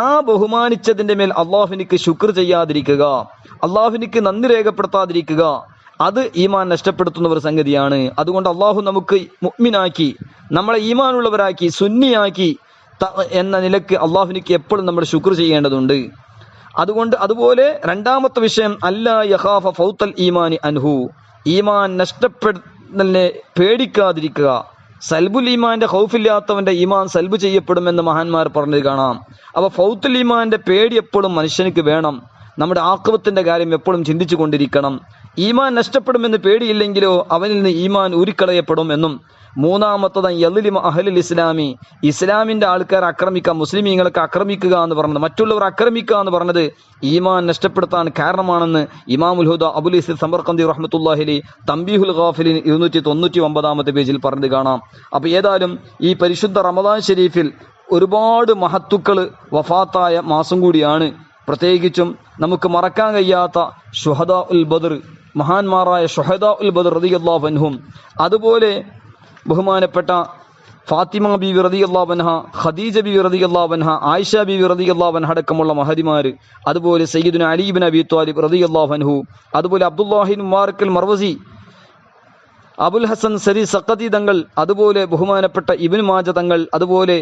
ആ ബഹുമാനിച്ചതിന്റെ മേൽ അള്ളാഹുവിനിക്ക് ശുക്ർ ചെയ്യാതിരിക്കുക, അള്ളാഹുവിനിക്ക് നന്ദി രേഖപ്പെടുത്താതിരിക്കുക, അത് ഈമാൻ നഷ്ടപ്പെടുത്തുന്ന ഒരു സംഗതിയാണ്. അതുകൊണ്ട് അള്ളാഹു നമുക്ക് മുഅ്മിനാക്കി, നമ്മളെ ഈമാനുള്ളവരാക്കി, സുന്നിയാക്കി എന്ന നിലക്ക് അള്ളാഹുവിനിക്ക് എപ്പോഴും നമ്മൾ ശുക്ർ ചെയ്യേണ്ടതുണ്ട്. അതുകൊണ്ട് അതുപോലെ രണ്ടാമത്തെ വിഷയം അല്ലാ യഖാഫ ഫൗത്തൽ ഈമാനി അൻഹു, ഈമാൻ നഷ്ടപ്പെടുന്നതിനെ പേടിക്കാതിരിക്കുക. സൽബുൽ ഈമാന്റെ ഖൗഫില്ലാത്തവന്റെ ഈമാൻ സൽബ് ചെയ്യപ്പെടുമെന്ന് മഹാന്മാർ പറഞ്ഞത് കാണാം. അപ്പൊ ഫൗത്തുൽ ഈമാന്റെ പേടി എപ്പോഴും മനുഷ്യനിക്ക് വേണം. നമ്മുടെ ആഖിറത്തിന്റെ കാര്യം എപ്പോഴും ചിന്തിച്ചു കൊണ്ടിരിക്കണം. ഈമാൻ നഷ്ടപ്പെടുമെന്ന് പേടിയില്ലെങ്കിലോ അവനിൽ നിന്ന് ഈമാൻ ഊരിക്കളയപ്പെടും എന്നും. മൂന്നാമത്തത് യദ്ലിമ അഹ്ലുൽ ഇസ്ലാമി, ഇസ്ലാമിന്റെ ആൾക്കാർ ആക്രമിക്കുക, മുസ്ലിമീങ്ങൾക്ക് ആക്രമിക്കുക എന്ന് പറഞ്ഞത്, മറ്റുള്ളവർ ആക്രമിക്കുക എന്ന് പറഞ്ഞത് ഈമാൻ നഷ്ടപ്പെടുത്താൻ കാരണമാണെന്ന് ഇമാമുൽ ഹുദ അബുൽ ഇസ്ഹ സമർഖന്ദി റഹ്മത്തുള്ളാഹി അലൈഹി തംബീഹുൽ ഗാഫിലിൻ 299 പേജിൽ പറഞ്ഞത് കാണാം. അപ്പൊ ഏതായാലും ഈ പരിശുദ്ധ റമദാൻ ഷരീഫിൽ ഒരുപാട് മഹത്തുക്കൾ വഫാത്തായ മാസം കൂടിയാണ്. പ്രത്യേകിച്ചും നമുക്ക് മറക്കാൻ കഴിയാത്ത ശുഹദാ ഉൽ ബദർ, മഹാന്മാരായ ശുഹദാ ഉൽ ബദർ റളിയല്ലാഹു അൻഹും, അതുപോലെ ബഹുമാനപ്പെട്ട ഫാത്തിമ ബീവി റളിയല്ലാഹു അൻഹ, ഖദീജ ബീവി റളിയല്ലാഹു അൻഹ, ആയിഷ ബീവി റളിയല്ലാഹു അൻഹ അടക്കമുള്ള മഹദിമാർ, അതുപോലെ സയ്യിദുന അലി ഇബ്നു അബി ത്വാലിബ് റളിയല്ലാഹു അൻഹു, അതുപോലെ അബ്ദുല്ലാഹി മുബാറക് അൽ മർവസി, അബുൽ ഹസൻ സരി സഖതി തങ്ങൾ, അതുപോലെ ബഹുമാനപ്പെട്ട ഇബ്നു മാജ തങ്ങൾ, അതുപോലെ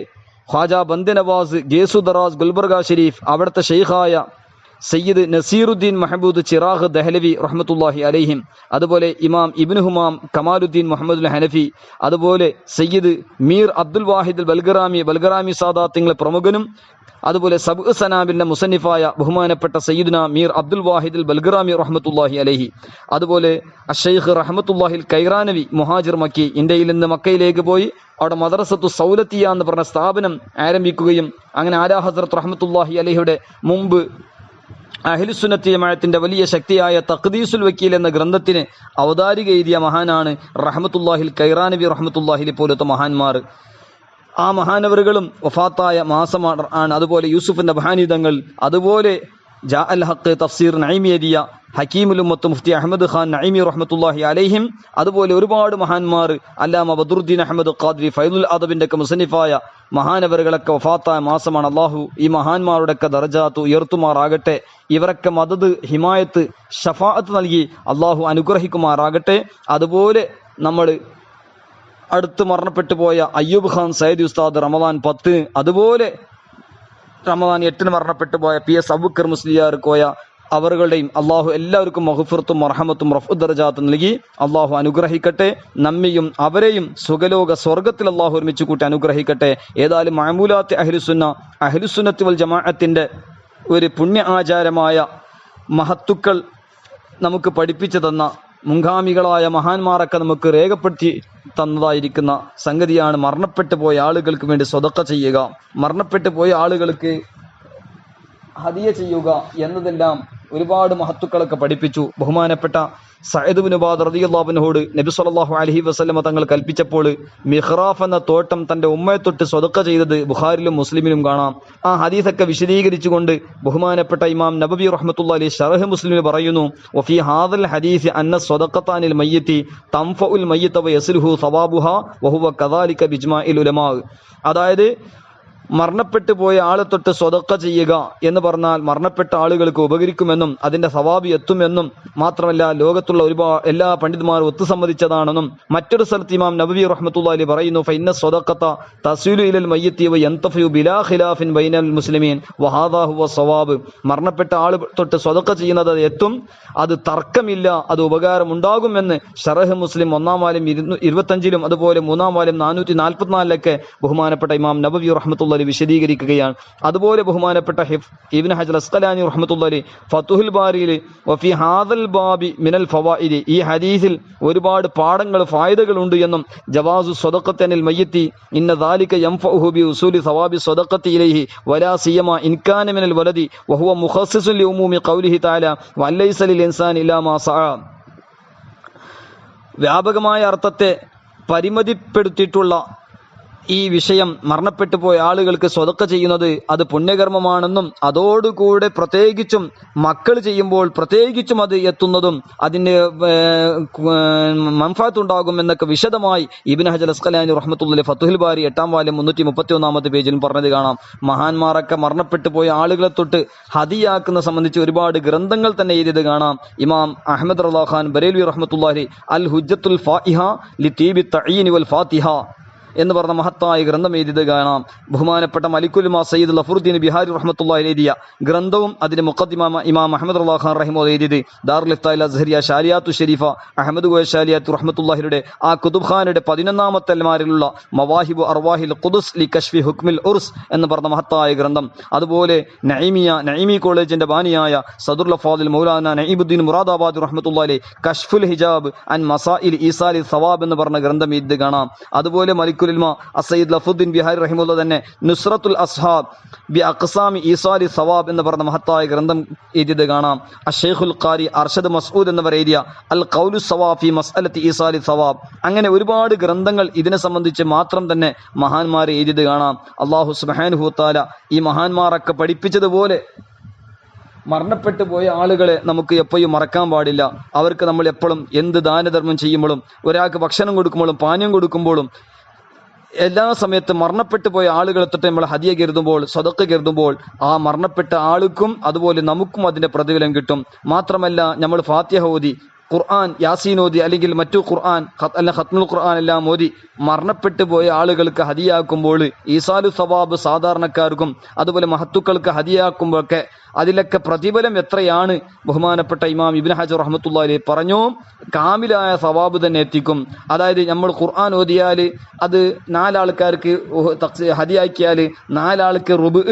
ഖ്വാജ ബന്ദ നവാസ് ഗേസു ദറാസ് ഗുൽബർഗ ഷരീഫ്, അവിടുത്തെ ഷെയ്ഖായ സയ്യിദ് നസീറുദ്ദീൻ മഹബൂദ് ചിറാഖ് ദഹ്ലവി റഹ്മത്തുള്ളാഹി അലൈഹിം, അതുപോലെ ഇമാം ഇബ്നു ഹുമാം കമാലുദ്ദീൻ മുഹമ്മദുൽ ഹനഫി, അതുപോലെ സയ്യിദ് മീർ അബ്ദുൽ വാഹിദ് ബൽഗറാമി സാദാത്തിങ്ങളെ പ്രമുഖനും, അതുപോലെ സബ്ഉ സനാബിന്റെ മുസന്നിഫായ ബഹുമാനപ്പെട്ട സയ്യിദ്ന മീർ അബ്ദുൽ വാഹിദ് ബൽഗറാമി റഹ്മത്തുള്ളാഹി അലൈഹി, അതുപോലെ അഷൈഖ് റഹ്മത്തുള്ളാഹിൽ കൈറാനവി മുഹാജിർ മക്കി, ഇന്ത്യയിൽ നിന്ന് മക്കയിലേക്ക് പോയി അവിടെ മദ്രസത്തു സൗലത്തിയ എന്ന് പറഞ്ഞ സ്ഥാപനം ആരംഭിക്കുകയും അങ്ങനെ ആലാ ഹസ്രത്ത് റഹ്മത്തുള്ളാഹി അലൈഹിയുടെ മുമ്പ് അഹ്ലുസുന്നത്തി ജമാഅത്തിന്റെ വലിയ ശക്തിയായ തഖ്ദീസുൽ വക്കീൽ എന്ന ഗ്രന്ഥത്തിന് അവതാരിക എഴുതിയ മഹാനാണ് റഹ്മത്തുള്ളാഹിൽ കൈറാനബി റഹ്മത്തുള്ളാഹിലെ പോലത്തെ മഹാന്മാർ. ആ മഹാനവറുകളും വഫാത്തായ മാസമാണ്. അതുപോലെ യൂസുഫ് നബ്ഹാനി തങ്ങൾ, അതുപോലെ ജാ അൽ ഹഖ് തഫ്സീർ നഈമി എഴുതിയ ഹക്കീമുൽ ഉമ്മത്ത് മുഫ്തി അഹമ്മദ് ഖാൻ നഈമി റഹ്മത്തുള്ളാഹി അലൈഹിം, അതുപോലെ ഒരുപാട് മഹാന്മാർ, അല്ലാമ ബദ്റുദ്ദീൻ അഹമ്മദ് ഖാദ്രി ഫൈദുൽ അദബിന്റെ ഒക്കെ മുസന്നിഫായ മഹാനവറുകളൊക്കെ വഫാത്തായ മാസമാണ്. അള്ളാഹു ഈ മഹാന്മാരുടെയൊക്കെ ദർജാത്ത് ഉയർത്തുമാറാകട്ടെ. ഇവരൊക്കെ മദദ്, ഹിമായത്ത്, ഷഫാഅത്ത് നൽകി അള്ളാഹു അനുഗ്രഹിക്കുമാറാകട്ടെ. അതുപോലെ നമ്മൾ അടുത്ത് മരണപ്പെട്ടു പോയ അയ്യൂബ് ഖാൻ സയ്യിദ് ഉസ്താദ് റമദാൻ 10, അതുപോലെ റമദാൻ 8 മരണപ്പെട്ടു പോയ PS അബൂബക്കർ മുസ്ലിയാർ കോയ അവരുടെയും അള്ളാഹു എല്ലാവർക്കും മഗ്ഫിറത്തും മർഹമത്തും റഫ്ഉ ദർജാത്ത് നൽകി അള്ളാഹു അനുഗ്രഹിക്കട്ടെ. നമ്മയും അവരെയും സുഖലോക സ്വർഗത്തിൽ അള്ളാഹു ഒരുമിച്ച് കൂട്ടി അനുഗ്രഹിക്കട്ടെ. ഏതായാലും മഅമൂലാത്ത് അഹ്ലുസുന്നത്തി വൽ ജമാഅത്തിന്റെ ഒരു പുണ്യ ആചാരമായ മഹത്തുക്കൾ നമുക്ക് പഠിപ്പിച്ചു തന്ന, മുൻഗാമികളായ മഹാന്മാരൊക്കെ നമുക്ക് രേഖപ്പെടുത്തി തന്നതായിരിക്കുന്ന സംഗതിയാണ് മരണപ്പെട്ടു പോയ ആളുകൾക്ക് വേണ്ടി സ്വതക്ക ചെയ്യുക, മരണപ്പെട്ടു പോയ ആളുകൾക്ക് ഹദിയ ചെയ്യുക എന്നതെല്ലാം ഒരുപാട് മഹത്തുക്കളൊക്കെ പഠിപ്പിച്ചു. ബഹുമാനപ്പെട്ട സഅദ് ഇബ്നു ഉബാദ റളിയല്ലാഹു അൻഹുവോട് നബി സല്ലല്ലാഹു അലൈഹി വസല്ലമ തങ്ങൾ കൽപ്പിച്ചപ്പോൾ മിഹ്റാഫ് എന്ന തോട്ടം തന്റെ ഉമ്മയെ തൊട്ട് സ്വതക്ക ചെയ്തത് ബുഖാരിലും മുസ്ലിമിലും കാണാം. ആ ഹദീസൊക്കെ വിശദീകരിച്ചുകൊണ്ട് ബഹുമാനപ്പെട്ട ഇമാം നബവി റഹ്മത്തുള്ളാഹി അലൈഹി ശറഹ് മുസ്ലിമിൽ പറയുന്നു, വഫീ ഹാദൽ ഹദീസ് അന്ന സ്വദഖത്താനിൽ മയ്യിത്തി തൻഫഉൽ മയ്യിത വയസ്ലുഹു സവാബുഹാ വഹുവ കദാലിക ബിജ്മാഇൽ ഉലമാ. അതായത് മരണപ്പെട്ടു പോയ ആളെ തൊട്ട് സ്വതക്ക ചെയ്യുക എന്ന് പറഞ്ഞാൽ മരണപ്പെട്ട ആളുകൾക്ക് ഉപകരിക്കുമെന്നും അതിന്റെ സവാബ് എത്തുമെന്നും മാത്രമല്ല ലോകത്തുള്ള എല്ലാ പണ്ഡിതന്മാരും ഒത്തുസമ്മതിച്ചതാണെന്നും മറ്റൊരു സ്ഥലത്ത് ഇമാം നബവി റഹ്മത്തുള്ളാഹി അലൈഹി പറയുന്നു, ഫഇന്ന സ്വദഖത തസ്വിലു ഇലൽ മയ്യിത്തി വയൻതഫു ബിലാ ഖിലാഫിൻ ബൈനൽ മുസ്ലിമീൻ വഹാദാ ഹുവ സവാബ്. മരണപ്പെട്ട ആൾ തൊട്ട് സ്വതക്ക ചെയ്യുന്നത് എത്തും, അത് തർക്കമില്ല, അത് ഉപകാരമുണ്ടാകുമെന്ന് ഷറഹ് മുസ്ലിം 1-ാം വാല്യം 25-ലും അതുപോലെ 3-ാം വാല്യം 444-ലൊക്കെ ബഹുമാനപ്പെട്ട ഇമാം നബവി റഹ്മത്തുള്ളാഹി വിശദീകരിക്കുകയാണ്. അതുപോലെ ബഹുമാനപ്പെട്ട ഇബ്നു ഹജർ അസ്ഖലാനി റഹ്മത്തുള്ളാഹി ഫതുഹുൽ ബാരിയിൽ വഫി ഹാദൽ ബാബി മിനൽ ഫവായിദി, ഈ ഹദീസിൽ ഒരുപാട് പാഠങ്ങൾ, ഫായിദകൾ ഉണ്ട് എന്നും ജവാസു സ്വദഖത്തനിൽ മയ്യിത്തി ഇന്ന ദാലിക യൻഫഉഹു ബി ഉസൂലി സവാബി സ്വദഖത്തി ഇലൈഹി വലാ സിയമാ ഇൻ കാന മിനൽ വലദി വഹുവ മുഖസ്സിസുൻ ലി ഉമൂമി ഖൗലിഹി തആല വലൈസ ലിൽ ഇൻസാനി ഇല്ലാ മാ സഅ. വ്യാപകമായ അർത്ഥത്തെ പരിമിതിപ്പെടുത്തിയിട്ടുള്ള ഈ വിഷയം മരണപ്പെട്ടു പോയ ആളുകൾക്ക് സ്വതക്ക ചെയ്യുന്നത് അത് പുണ്യകർമ്മമാണെന്നും അതോടുകൂടെ പ്രത്യേകിച്ചും മക്കൾ ചെയ്യുമ്പോൾ പ്രത്യേകിച്ചും അത് എത്തുന്നതും അതിന് മൻഫഅത്ത് ഉണ്ടാകുമെന്നൊക്കെ വിശദമായി ഇബ്നു ഹജർ അസ്ഖലാനി റഹ്മത്തുള്ളാഹി ഫതുഹുൽ ബാരി 8-ാം വാല്യം 331-ാമത്തെ പേജിൽ പറഞ്ഞത് കാണാം. മഹാന്മാരൊക്കെ മരണപ്പെട്ടു പോയ ആളുകളെ തൊട്ട് ഹദിയാക്കുന്ന സംബന്ധിച്ച് ഒരുപാട് ഗ്രന്ഥങ്ങൾ തന്നെ എഴുതിയത് കാണാം. ഇമാം അഹ്മദ് റളാ ഖാൻ ബറേൽവി റഹ്മത്തുള്ളാഹി അൽ ഹുജ്ജത്തുൽ ഫായിഹ ലി തീബി തഈൻ വൽ ഫാത്തിഹ എന്ന് പറഞ്ഞ മഹത്തായ ഗ്രന്ഥം എഴുതിയത് കാണാം. ബഹുമാനപ്പെട്ട മലിക്കുലുമാ സയ്യിദ് ലഫറുദ്ദീൻ ബിഹാരി റഹ്മത്തുള്ളാഹി എഴുതിയ ഗ്രന്ഥവും അതിന്റെ മുഖദ്ദിമ ഇമാം അഹ്മദ് റളാ ഖാൻ റഹിമഹുല്ലാഹി എഴുതിയത് ദാറുൽ ഇഫ്താൽ അസ്ഹരിയ ഷാരിയാത്തു ഷരീഫ അഹമ്മദ് ഗോയ ഷാരിയാത്തു റഹ്മത്തുള്ളാഹിയുടെ ആ കുതുബ് ഖാനയുടെ 11-ാമത്തെ അൽമാരിലുള്ള മവാഹിബു അർവാഹിൽ ഖുദ്സ് ലി കശ്ഫി ഹുക്മിൽ ഉർസ് എന്ന് പറഞ്ഞ മഹത്തായ ഗ്രന്ഥം. അതുപോലെ നഈമി കോളേജിന്റെ ബാനിയായ സദറുൽ ഫാദിൽ മൗലാന നഈമുദ്ദീൻ മുറാദാബാദി റഹ്മത്തുള്ളാഹി കശ്ഫുൽ ഹിജാബ് അൻ മസാഇൽ ഈസാലി സവാബ് എന്ന് പറഞ്ഞ ഗ്രന്ഥം എഴുതി കാണാം. അതുപോലെ സയ്യിദ് ലഫുദ്ദീൻ ബിഹാരി റഹിമഹുല്ലാഹ് തന്നെ നുസ്രത്തുൽ അസ്ഹാബ് ബി അഖ്സാമി ഈസാലി സവാബ് എന്ന് പറഞ്ഞ മഹത്തായ ഗ്രന്ഥം എഴുതിയത് കാണാം. അഷ്ശൈഖുൽ ഖാരി അർഷദ് മസ്ഊദ് എന്നിവർ എഴുതിയ അൽ ഖൗലു സവാബ് ഫി മസ്അലത്തി ഈസാലി സവാബ്. അങ്ങനെ ഒരുപാട് ഗ്രന്ഥങ്ങൾ ഇതിനെ സംബന്ധിച്ച് മാത്രം തന്നെ മഹാന്മാർ എഴുതിയത് കാണാം. അല്ലാഹു സുബ്ഹാനഹു വ തആല ഈ മഹാന്മാരൊക്കെ പഠിപ്പിച്ചതുപോലെ മരണപ്പെട്ടു പോയ ആളുകളെ നമുക്ക് എപ്പോഴും മറക്കാൻ പാടില്ല. അവർക്ക് നമ്മൾ എപ്പോഴും എന്ത് ദാനധർമ്മം ചെയ്യുമ്പോഴും, ഒരാൾക്ക് ഭക്ഷണം കൊടുക്കുമ്പോഴും പാനീയം കൊടുക്കുമ്പോഴും, എല്ലാ സമയത്തും മരണപ്പെട്ടു പോയ ആളുകളെ തൊട്ട് നമ്മൾ ഹദിയ കരുതുമ്പോൾ, സ്വതക്ക കരുതുമ്പോൾ ആ മരണപ്പെട്ട ആൾക്കും അതുപോലെ നമുക്കും അതിന്റെ പ്രതിഫലം കിട്ടും. മാത്രമല്ല നമ്മൾ ഫാത്തിഹ ഓതി, ഖുർആൻ യാസീൻ ഓതി, അല്ലെങ്കിൽ മറ്റു ഖുർആൻ അല്ല ഖത്മുൽ ഖുർആൻ എല്ലാം ഓതി മരണപ്പെട്ടു പോയ ആളുകൾക്ക് ഹദിയാക്കുമ്പോൾ ഈസാലു സവാബ് സാധാരണക്കാർക്കും അതുപോലെ മഹത്തുക്കൾക്ക് ഹദിയാക്കുമ്പോഴൊക്കെ അതിലൊക്കെ പ്രതിഫലം എത്രയാണ് ബഹുമാനപ്പെട്ട ഇമാം ഇബ്നു ഹജർ റഹ്മത്തുള്ളാഹി അലൈഹി പറഞ്ഞു, കാമിലായ സവാബ് തന്നെ എത്തിക്കും. അതായത് നമ്മൾ ഖുർആൻ ഓതിയാൽ അത് 4 ആൾക്കാർക്ക് ഹദിയാക്കിയാൽ 4 ആൾക്ക് റുബ്,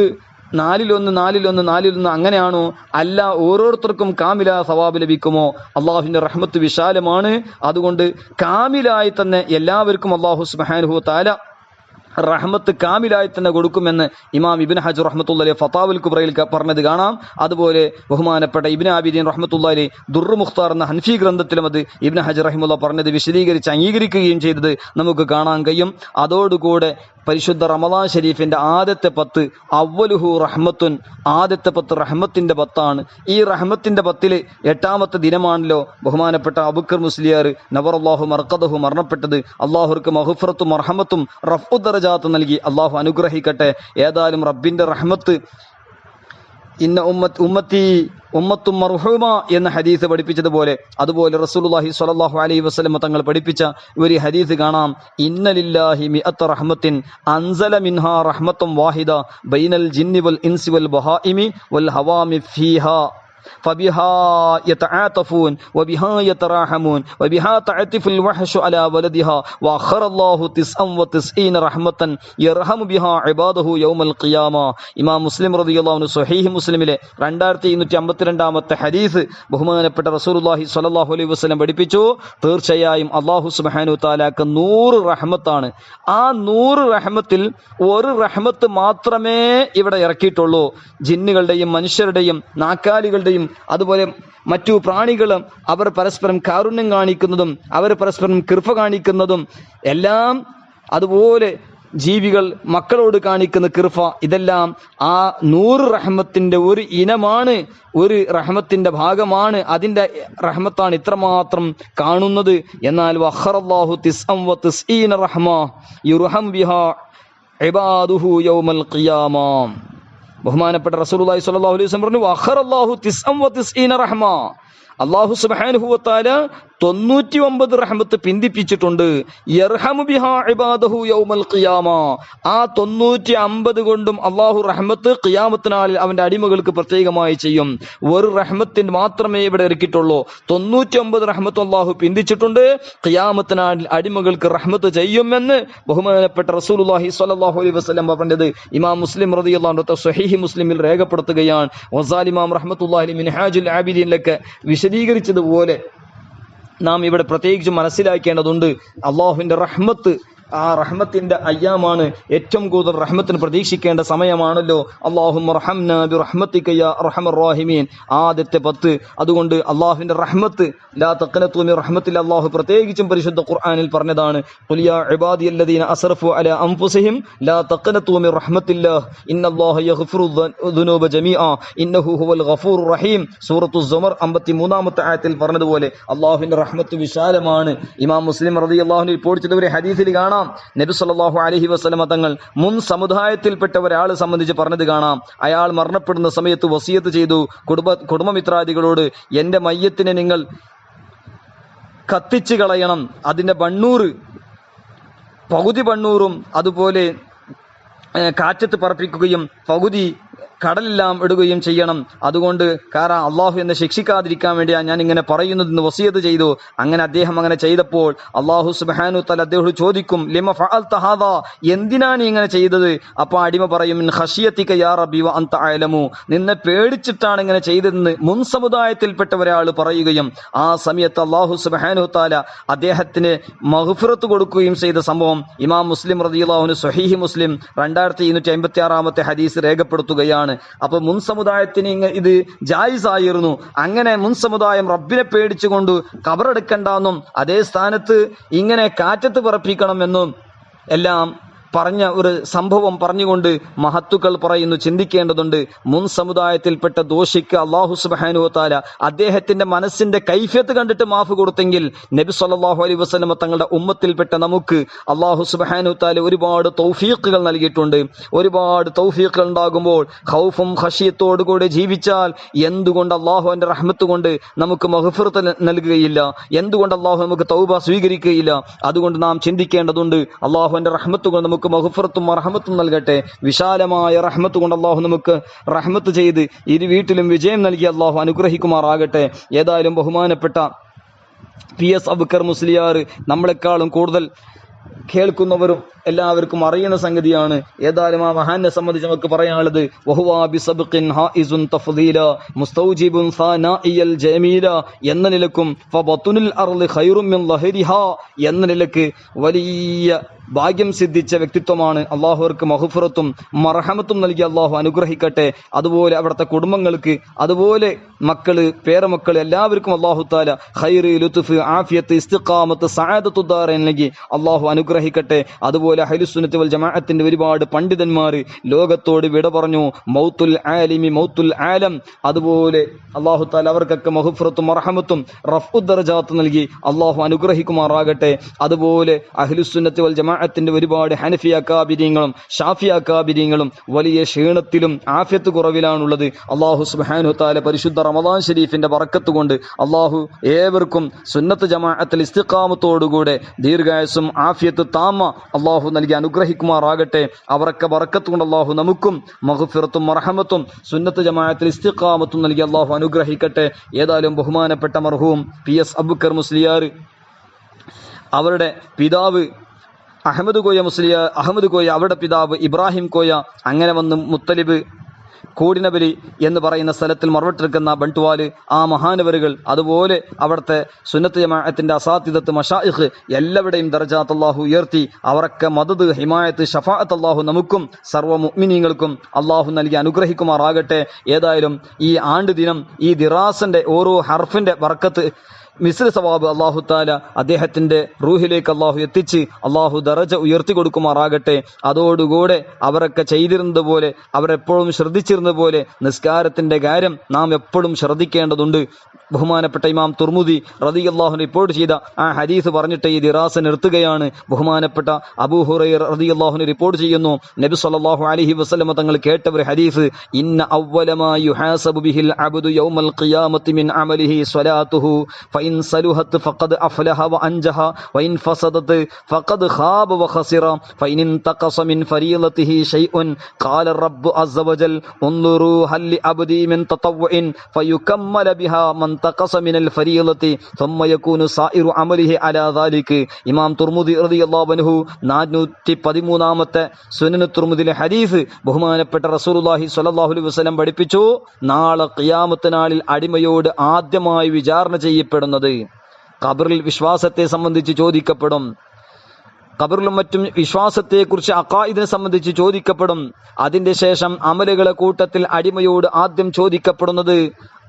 4 അങ്ങനെയാണോ? അല്ല, ഓരോരുത്തർക്കും കാമില സവാബ് ലഭിക്കുമോ? അള്ളാഹുവിന്റെ റഹ്മത്ത് വിശാലമാണ്. അതുകൊണ്ട് കാമിലായി തന്നെ എല്ലാവർക്കും അള്ളാഹു സുബ്ഹാനഹു വ തആല റഹ്മത്ത് കാമിലായി തന്നെ കൊടുക്കുമെന്ന് ഇമാം ഇബ്നു ഹജർ റഹ്മത്തുള്ളാഹി ഫതാവുൽ കുബ്രയിൽ പറഞ്ഞത് കാണാം. അതുപോലെ ബഹുമാനപ്പെട്ട ഇബ്നു ആബിദീൻ റഹ്മത്തുള്ളാഹി ദുർർ മുഖ്താർ എന്ന ഹൻഫി ഗ്രന്ഥത്തിലും അത് ഇബ്നു ഹജർ റഹിമഹുല്ലാഹ് പറഞ്ഞത് വിശദീകരിച്ച് അംഗീകരിക്കുകയും ചെയ്തത് നമുക്ക് കാണാൻ കഴിയും. അതോടുകൂടെ പരിശുദ്ധ റമദാൻ ഷരീഫിന്റെ ആദ്യത്തെ 10 അവ്വലുഹു റഹ്മത്തുൻ, ആദ്യത്തെ 10 റഹ്മത്തിന്റെ 10ആണ്. ഈ റഹ്മത്തിന്റെ 10 8ാമത്തെ ദിനമാണല്ലോ ബഹുമാനപ്പെട്ട അബൂബക്കർ മുസ്ലിയാർ നവറല്ലാഹു മർഖദഹു മരണപ്പെട്ടത്. അള്ളാഹുർക്ക് മഗ്ഫിറത്തും മർഹമത്തും റഫ്ഉ ദറജാത്ത് നൽകി അള്ളാഹു അനുഗ്രഹിക്കട്ടെ. ഏതായാലും റബ്ബിന്റെ റഹ്മത്ത് ഇന്ന ഉമ്മത്തി ഉമ്മത്തും മർഹൂമ എന്ന ഹദീസ് പഠിപ്പിച്ചതുപോലെ, അതുപോലെ റസൂലുള്ളാഹി സ്വല്ലല്ലാഹു അലൈഹി വസല്ലം തങ്ങൾ പഠിപ്പിച്ച ഒരു ഹദീസ് കാണാം. ഇന്ന ലില്ലാഹി മിഅത്ത റഹ്മത്തിൻ അൻസല മിൻഹാ റഹ്മത്തുൻ വാഹിദ ബൈനൽ ജിന്നി വൽ ഇൻസി വൽ ബഹായിമി വൽ ഹവാമി ഫീഹാ فبها يتعاطفون وبها يتراحمون وبها تعطف الوحش على ولدها واخر الله 99 رحمة يرحم بها عباده يوم القيامة. ഇമാം മുസ്ലിം റളിയല്ലാഹു അൻഹു സ്വഹീഹ് മുസ്ലിമിലെ 2252ാമത്തെ ഹദീസ് ബഹുമാനപ്പെട്ട റസൂലുള്ളാഹി സ്വല്ലല്ലാഹു അലൈഹി വസല്ലം പഠിപ്പിച്ചു. തീർച്ചയായും അല്ലാഹു സുബ്ഹാനഹു തആലക്ക് 100 റഹ്മത്താണ്. ആ 100 റഹ്മത്തിൽ ഒരു റഹ്മത്ത് മാത്രമേ ഇവിടെ ഇറക്കിയിട്ടുള്ളൂ. ജിന്നുകളുടെയും മനുഷ്യരുടെയും നാക്കാലികളുടെയും അതുപോലെ മറ്റു പ്രാണികളും അവർ പരസ്പരം കാരുണ്യം കാണിക്കുന്നതും അവർ പരസ്പരം കൃപ കാണിക്കുന്നതും എല്ലാം, അതുപോലെ ജീവികൾ മക്കളോട് കാണിക്കുന്ന കൃപ, ഇതെല്ലാം ആ 100 റഹ്മത്തിന്റെ ഒരു ഇനമാണ്, ഒരു റഹ്മത്തിന്റെ ഭാഗമാണ്. അതിന്റെ റഹ്മത്താണ് ഇത്രമാത്രം കാണുന്നത്. എന്നാൽ വഖറല്ലാഹു 99 റഹ്മ യുർഹം ബിഹാ ഇബാദുഹു യൗമൽ ഖിയാമ. ബഹുമാനപ്പെട്ട റസൂലുള്ളാഹി സ്വല്ലല്ലാഹു അലൈഹി വസല്ലം പറഞ്ഞു വഖറല്ലാഹു 99 റഹ്മ. അല്ലാഹു സുബ്ഹാനഹു വ തആല 99 റഹ്മത്ത് പിന്തിപ്പിച്ചിട്ടുണ്ട്. യർഹമു ബിഹാ ഇബാദഹു യൗമൽ ഖിയാമ. ആ 950 കൊണ്ടും അല്ലാഹു റഹ്മത്ത് ഖിയാമത്ത് നാളിൽ അവന്റെ അടിമകൾക്ക് പ്രത്യേകമായി ചെയ്യും. ഒരു റഹ്മത്തിന് മാത്രമേ ഇവിടെ ഇറക്കിയിട്ടുള്ളൂ. 99 റഹ്മത്ത് അല്ലാഹു പിന്തിച്ചിട്ടുണ്ട്. ഖിയാമത്ത് നാളിൽ അടിമകൾക്ക് റഹ്മത്ത് ചെയ്യുമെന്ന് ബഹുമാനപ്പെട്ട റസൂലുള്ളാഹി സ്വല്ലല്ലാഹു അലൈഹി വസല്ലം പറഞ്ഞത് ഇമാം മുസ്ലിം റളിയല്ലാഹു അൻഹു സ്വഹീഹ് മുസ്ലിമിൽ രേഖപ്പെടുത്തുകയാണ്. വസാലി ഇമാം റഹ്മത്തുള്ളാഹി അലൈഹി മിൻഹാജുൽ ആബിദീനിലൊക്കെ വിശദീകരിച്ചതുപോലെ നാം ഇവിടെ പ്രത്യേകിച്ച് മനസ്സിലാക്കേണ്ടതുണ്ട്. അള്ളാഹുവിന്റെ റഹ്മത്ത്, ആ റഹ്മത്തിന്റെ അയ്യാമാണ്. ഏറ്റവും കൂടുതൽ റഹ്മത്തിന് പ്രതീക്ഷിക്കേണ്ട സമയമാണല്ലോ. അല്ലാഹുമ്മ റഹംനാ ബിറഹ്മതിക യാ അർഹമർ റഹീമീൻ, ആദ്യത്തെ 10. അതുകൊണ്ട് അള്ളാഹുവിന്റെ റഹ്മത്ത് ലാ തഖ്നതു മിർ റഹ്മത്തില്ലാഹി, അല്ലാഹു പ്രത്യേകിച്ചും പരിശുദ്ധ ഖുർആനിൽ പറഞ്ഞതാണ്. ഖുൽ യാ ഇബാദിയല്ലദീന അസ്റഫു അലാ അൻഫുസിഹിം ലാ തഖ്നതു മിർ റഹ്മത്തില്ലാഹി ഇന്നല്ലാഹ യഗ്ഫിറു ദുനൂബ ജമീഅ ഇന്നഹു ഹുവൽ ഗഫൂറുർ റഹീം. സൂറത്തു സുമർ 53ാമത്തെ ആയത്തിൽ പറഞ്ഞതുപോലെ അള്ളാഹുവിന്റെ റഹ്മത്ത് വിശാലമാണ്. ഇമാം മുസ്ലിം റളിയല്ലാഹു അൻഹു റിപ്പോർട്ട് ചെയ്ത ഒരു ഹദീസിൽ കാണാം, നബി സല്ലല്ലാഹു അലൈഹി വസല്ലം തങ്ങൾ മുൻ സമുദായത്തിൽപ്പെട്ട ഒരാളെ സംബന്ധിച്ച് പറഞ്ഞത് കാണാം. അയാൾ മരണപ്പെടുന്ന സമയത്ത് വസിയത്ത് ചെയ്തു കുടുംബമിത്രാദികളോട്, എന്റെ മയ്യത്തിനെ നിങ്ങൾ കത്തിച്ചു കളയണം. അതിന്റെ പകുതി ബണ്ണൂറും അതുപോലെ കാറ്റത്ത് പറപ്പിക്കുകയും പകുതി കടലെല്ലാം ഇടുകയും ചെയ്യണം. അതുകൊണ്ട് കാരണം അള്ളാഹു എന്നെ ശിക്ഷിക്കാതിരിക്കാൻ വേണ്ടിയാണ് ഞാൻ ഇങ്ങനെ പറയുന്നതെന്ന് വസിയത്ത് ചെയ്തു. അങ്ങനെ അദ്ദേഹം അങ്ങനെ ചെയ്തപ്പോൾ അള്ളാഹു സുബ്ഹാനഹു തആല അദ്ദേഹത്തോട് ചോദിക്കും, ലിമ ഫഅൽത ഹാദാ, എന്തിനാണ് ഇങ്ങനെ ചെയ്തത്? അപ്പോൾ അടിമ പറയും, മിൻ ഖശിയതിക യാ റബ്ബി വ അൻത അഅലമു, നിന്നെ പേടിച്ചിട്ടാണ് ഇങ്ങനെ ചെയ്തതെന്ന് മുൻ സമുദായത്തിൽപ്പെട്ട ഒരാൾ പറയുകയും ആ സമയത്ത് അള്ളാഹു സുബ്ഹാനഹു തആല അദ്ദേഹത്തിന് മഗ്ഫിറത്ത് കൊടുക്കുകയും ചെയ്ത സംഭവം ഇമാം മുസ്ലിം റളിയല്ലാഹു അൻഹു സ്വഹീഹ് മുസ്ലിം 2256ാമത്തെ ഹദീസ് രേഖപ്പെടുത്തുകയാണ്. അപ്പൊ മുൻ സമുദായത്തിന് ഇത് ജായിസായിരുന്നു. അങ്ങനെ മുൻ സമുദായം റബ്ബിനെ പേടിച്ചുകൊണ്ട് ഖബറെടുക്കണ്ടെന്നും അതേ സ്ഥാനത്ത് ഇങ്ങനെ കാറ്റത്ത് പറപ്പിക്കണമെന്നും എല്ലാം പറഞ്ഞ ഒരു സംഭവം പറഞ്ഞുകൊണ്ട് മഹത്തുക്കൾ പറയുന്നു, ചിന്തിക്കേണ്ടതുണ്ട്. മുൻ സമുദായത്തിൽപ്പെട്ട ദോഷിക്ക് അല്ലാഹു സുബ്ഹാനഹു വ തആല അദ്ദേഹത്തിന്റെ മനസ്സിന്റെ കൈഫിയത്ത് കണ്ടിട്ട് മാഫ് കൊടുത്തെങ്കിൽ നബി സല്ലല്ലാഹു അലൈഹി വസല്ലം തങ്ങളുടെ ഉമ്മത്തിൽപ്പെട്ട നമുക്ക് അല്ലാഹു സുബ്ഹാനഹു വ തആല ഒരുപാട് തൗഫീഖുകൾ നൽകിയിട്ടുണ്ട്. ഒരുപാട് തൗഫീഖുകൾ ഉണ്ടാകുമ്പോൾ ഖൗഫും ഖശിയത്തോടു കൂടി ജീവിച്ചാൽ എന്തുകൊണ്ട് അല്ലാഹുവിന്റെ റഹ്മത്ത് കൊണ്ട് നമുക്ക് മഗ്ഫിറത്ത് നൽകുകയില്ല? എന്തുകൊണ്ട് അല്ലാഹു നമുക്ക് തൗബ സ്വീകരിക്കുകയില്ല? അതുകൊണ്ട് നാം ചിന്തിക്കേണ്ടതുണ്ട്. അല്ലാഹുവിന്റെ റഹ്മത്ത് കൊണ്ട് നമുക്ക് മഗ്ഫിറത്തും റഹ്മത്തും നൽകട്ടെ. വിശാലമായ റഹ്മത്ത് കൊണ്ട് അല്ലാഹു നമുക്ക് റഹ്മത്ത് ചെയ്ത് ഇരു വീട്ടിലും വിജയം നൽകി അല്ലാഹു അനുഗ്രഹിക്കുമാറാകട്ടെ. ഏതായാലും ബഹുമാനപ്പെട്ട PS അബൂബക്കർ മുസ്ലിയാർ നമ്മളെക്കാളും കൂടുതൽ കേൾക്കുന്നവരും എല്ലാവർക്കും അറിയുന്ന സംഗതിയാണ്. ഏതായാലും ആ മഹാനെ സംബന്ധിച്ച് നമുക്ക് പറയാനുള്ളത് വഹുവാ ബിസബ്ഖിൻ ഹായിസുൻ തഫ്ദീല മുസ്തൗജിബുൻ സാനാഇയൽ ജമീല എന്ന നിലക്കും ഫബത്തുനിൽ അർളി ഖൈറും മിൻ ലഹരിഹാ എന്ന നിലക്ക് വലിയ ഭാഗ്യം സിദ്ധിച്ച വ്യക്തിത്വമാണ്. അള്ളാഹു അവർക്ക് മഗ്ഫിറത്തും മർഹമത്തും നൽകി അള്ളാഹു അനുഗ്രഹിക്കട്ടെ. അതുപോലെ അവിടുത്തെ കുടുംബങ്ങൾക്ക്, അതുപോലെ മക്കള്, പേരമക്കള് എല്ലാവർക്കും അള്ളാഹു താല ഖൈറ്, ലുത്ഫ്, ആഫിയത്ത്, ഇസ്തിഖാമത്ത്, സഅദത്തു ദാറൈൻ നൽകി അള്ളാഹു അനുഗ്രഹിക്കട്ടെ. അതുപോലെ അഹ്ലുസുന്നത്ത് വൽ ജമാഅത്തിന്റെ ഒരുപാട് പണ്ഡിതന്മാർ ലോകത്തോട് വിട പറഞ്ഞു. മൗത്തുൽ ആലിമി മൗത്തുൽ ആലം. അതുപോലെ അള്ളാഹു താല അവർക്കൊക്കെ മഗ്ഫിറത്തും മർഹമത്തും റഫ്ഉ ദറജാത്ത് നൽകി അള്ളാഹു അനുഗ്രഹിക്കുമാറാകട്ടെ. അതുപോലെ അഹ്ലുസുന്നത്ത് വൽ ജമാഅത്തിന്റെ ഒരുപാട് ഹനഫി അക്കാബിരീങ്ങളും ഷാഫി അക്കാബിരീങ്ങളും വലിയ ക്ഷീണത്തിലും ആഫിയത്ത് കുറവിലാണുള്ളത്. അള്ളാഹു സുബ്ഹാനഹു തആല പരിശുദ്ധ റമദാൻ ഷരീഫിന്റെ ബറക്കത്ത് കൊണ്ട് അള്ളാഹു ഏവർക്കും സുന്നത്ത് ജമാഅത്തിൽ ഇസ്തിഖാമത്തോടുകൂടെ ദീർഘായുസ്സും ആഫിയത്ത് താമ അള്ളാഹു നൽകി അനുഗ്രഹിക്കുമാറാകട്ടെ. അവരൊക്കെ ബറക്കത്ത് കൊണ്ട് അള്ളാഹു നമുക്കും മഗ്ഫിറത്തും മർഹമത്തും സുന്നത്ത് ജമാഅത്തിൽ ഇസ്തിഖാമത്തും നൽകി അള്ളാഹു അനുഗ്രഹിക്കട്ടെ. ഏതായാലും ബഹുമാനപ്പെട്ട മർഹൂം PS അബൂബക്കർ മുസ്ലിയാർ, അവരുടെ പിതാവ് അഹമ്മദ് കോയ, അവരുടെ പിതാവ് ഇബ്രാഹിം കോയ, അങ്ങനെ വന്ന് മുത്തലിബ് കൂടിനബലി എന്ന് പറയുന്ന സ്ഥലത്തിൽ മറവട്ടെടുക്കുന്ന ബണ്ടുവാല്, ആ മഹാനവരുകൾ, അതുപോലെ അവിടുത്തെ സുന്നത്ത് ജമാഅത്തിന്റെ അസാത്തിദത്ത് മശായിഖ് എല്ലാവരുടെയും ദർജാത്ത് അല്ലാഹു ഉയർത്തി അവരൊക്കെ മദദ്, ഹിമായത്ത്, ഷഫാഅത്ത് അല്ലാഹു നമുക്കും സർവ്വ മുഅ്മിനീങ്ങൾക്കും അല്ലാഹു നൽകി അനുഗ്രഹിക്കുമാറാകട്ടെ. ഏതായാലും ഈ ആണ്ട് ദിനം, ഈ ദിറാസന്റെ ഓരോ ഹർഫിന്റെ ബർക്കത്ത് മിസ്ൽ സവാബ് അല്ലാഹു താല അദ്ദേഹത്തിന്റെ റൂഹിലേക്ക് അല്ലാഹു എത്തിച്ച് അല്ലാഹു ദറജ ഉയർത്തി കൊടുക്കുമാറാകട്ടെ. അതോടുകൂടെ അവരൊക്കെ ചെയ്തിരുന്നത് പോലെ, അവരെപ്പോഴും ശ്രദ്ധിച്ചിരുന്നത് പോലെ നിസ്കാരത്തിന്റെ കാര്യം നാം എപ്പോഴും ശ്രദ്ധിക്കേണ്ടതുണ്ട്. ബഹുമാനപ്പെട്ട ഇമാം തുർമുദി റളിയല്ലാഹു അൻഹു റിപ്പോർട്ട് ചെയ്ത ആ ഹദീസ് പറഞ്ഞിട്ട് ഈ ദിറാസ നിർത്തുകയാണ്. ബഹുമാനപ്പെട്ട അബൂ ഹുറൈറ റളിയല്ലാഹു അൻഹു റിപ്പോർട്ട് ചെയ്യുന്നു, നബി സല്ലല്ലാഹു അലൈഹി വസല്ലം തങ്ങൾ കേട്ട ഒരു ഹദീസ്, ഇന്ന അവ്വല മാ യുഹാസബു ബിഹിൽ അബ്ദു യൗമൽ ഖിയാമത്തി മിൻ അമലിഹി സ്വലാത്തുഹു ഫഇൻ സലുഹത് ഫഖദ് അഫ്ലഹ വഅൻജഹ വഇൻ ഫസദത് ഫഖദ് ഖാബ വഖസിറ ഫഇൻ ഇൻതഖസ മിൻ ഫരീളതിഹി ഷൈഉൻ ഖാല റബ്ബു അസ്സ വജൽ ഉൻദുറു ഹൽ ലി അബ്ദി മിൻ തതവ്വുഇൻ ഫയുകമ്മല ബിഹാ മൻ തഖസ മിനൽ ഫരീളതി ثم يكون سائر عمله على ذلك. ഇമാം തുർമുദി റളിയല്ലാഹു അൻഹു 413ാമത്തെ സുനൻ തുർമുദിലെ ഹദീസ് ബഹുമാനപ്പെട്ട റസൂലുള്ളാഹി സ്വല്ലല്ലാഹു അലൈഹി വസല്ലം പഠിപ്പിച്ചു, നാളെ ഖിയാമത്ത് നാളിൽ അടിമയോട് ആദ്യമായി വിചാരണ ചെയ്യപ്പെടുന്നത് ഖബറിൽ വിശ്വാസത്തെ സംബന്ധിച്ച് ചോദിക്കപ്പെടും. ഖബറിലും മറ്റും വിശ്വാസത്തെക്കുറിച്ച്, അഖായിദിനെ സംബന്ധിച്ച് ചോദിക്കപ്പെടും. അതിന്റെ ശേഷം അമലുകളെ കൂട്ടത്തിൽ അടിമയോട് ആദ്യം ചോദിക്കപ്പെടുന്നത്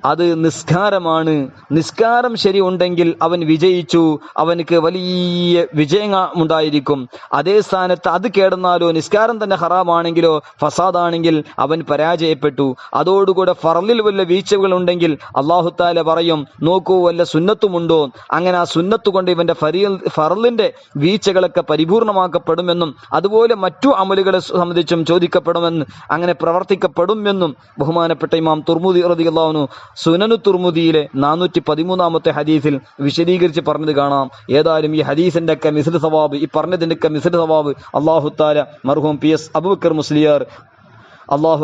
അത് നിസ്കാരമാണ്. നിസ്കാരം ശരി ഉണ്ടെങ്കിൽ അവൻ വിജയിച്ചു, അവനക്ക് വലിയ വിജയമുണ്ടായിരിക്കും. അതേ സ്ഥാനത്ത് അത് കേടുന്നാലോ, നിസ്കാരം തന്നെ ഹറാമാണെങ്കിലോ, ഫസാദാണെങ്കിൽ അവൻ പരാജയപ്പെട്ടു. അതോടുകൂടെ ഫർളിൽ വല്ല വീഴ്ചകൾ ഉണ്ടെങ്കിൽ അല്ലാഹു തആല പറയും, നോക്കൂ വല്ല സുന്നത്തുമുണ്ടോ. അങ്ങനെ ആ സുന്നത്ത് കൊണ്ട് ഇവന്റെ ഫർളിന്റെ വീഴ്ചകളൊക്കെ പരിപൂർണമാക്കപ്പെടുമെന്നും അതുപോലെ മറ്റു അമലുകളെ സംബന്ധിച്ചും ചോദിക്കപ്പെടുമെന്ന്, അങ്ങനെ പ്രവർത്തിക്കപ്പെടുമെന്നും ബഹുമാനപ്പെട്ട ഇമാം തുർമുദി റളിയല്ലാഹു അൻഹു സുനനു തുർമുദിയിലെ 413ാമത്തെ ഹദീസിൽ വിശദീകരിച്ച് പറഞ്ഞത് കാണാം. ഏതായാലും ഈ ഹദീസിന്റെ ഒക്കെ മിസ്ൽ സവാബ്, ഈ പറഞ്ഞതിന്റെ ഒക്കെ മിസ്ൽ സവാബ് അല്ലാഹു തആല മർഹൂം PS അബൂബക്കർ മുസ്ലിയാർ അള്ളാഹു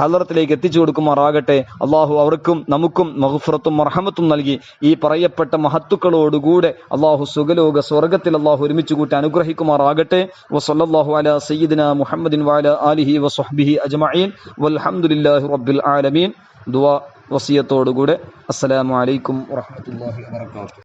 ഹളറത്തിലേക്ക് എത്തിച്ചു കൊടുക്കുമാറാകട്ടെ. അള്ളാഹു അവർക്കും നമുക്കും മഗ്ഫിറത്തും മർഹമത്തും നൽകി ഈ പറയപ്പെട്ട മഹത്തുക്കളോടുകൂടെ അള്ളാഹു സുഖലോക സ്വർഗത്തിൽ അള്ളാഹു ഒരുമിച്ച് കൂട്ടി അനുഗ്രഹിക്കുമാറാകട്ടെ. വസല്ലല്ലാഹു അലാ സയ്യിദിനാ മുഹമ്മദിൻ വഅലാ ആലിഹി വസ്വഹ്ബിഹി അജ്മഈൻ വൽഹംദുലില്ലാഹി റബ്ബിൽ ആലമീൻ. ദുആ വസിയത്തോടുകൂടെ അസ്സലാമു അലൈക്കും വറഹ്മത്തുള്ളാഹി വബറകാതുഹു.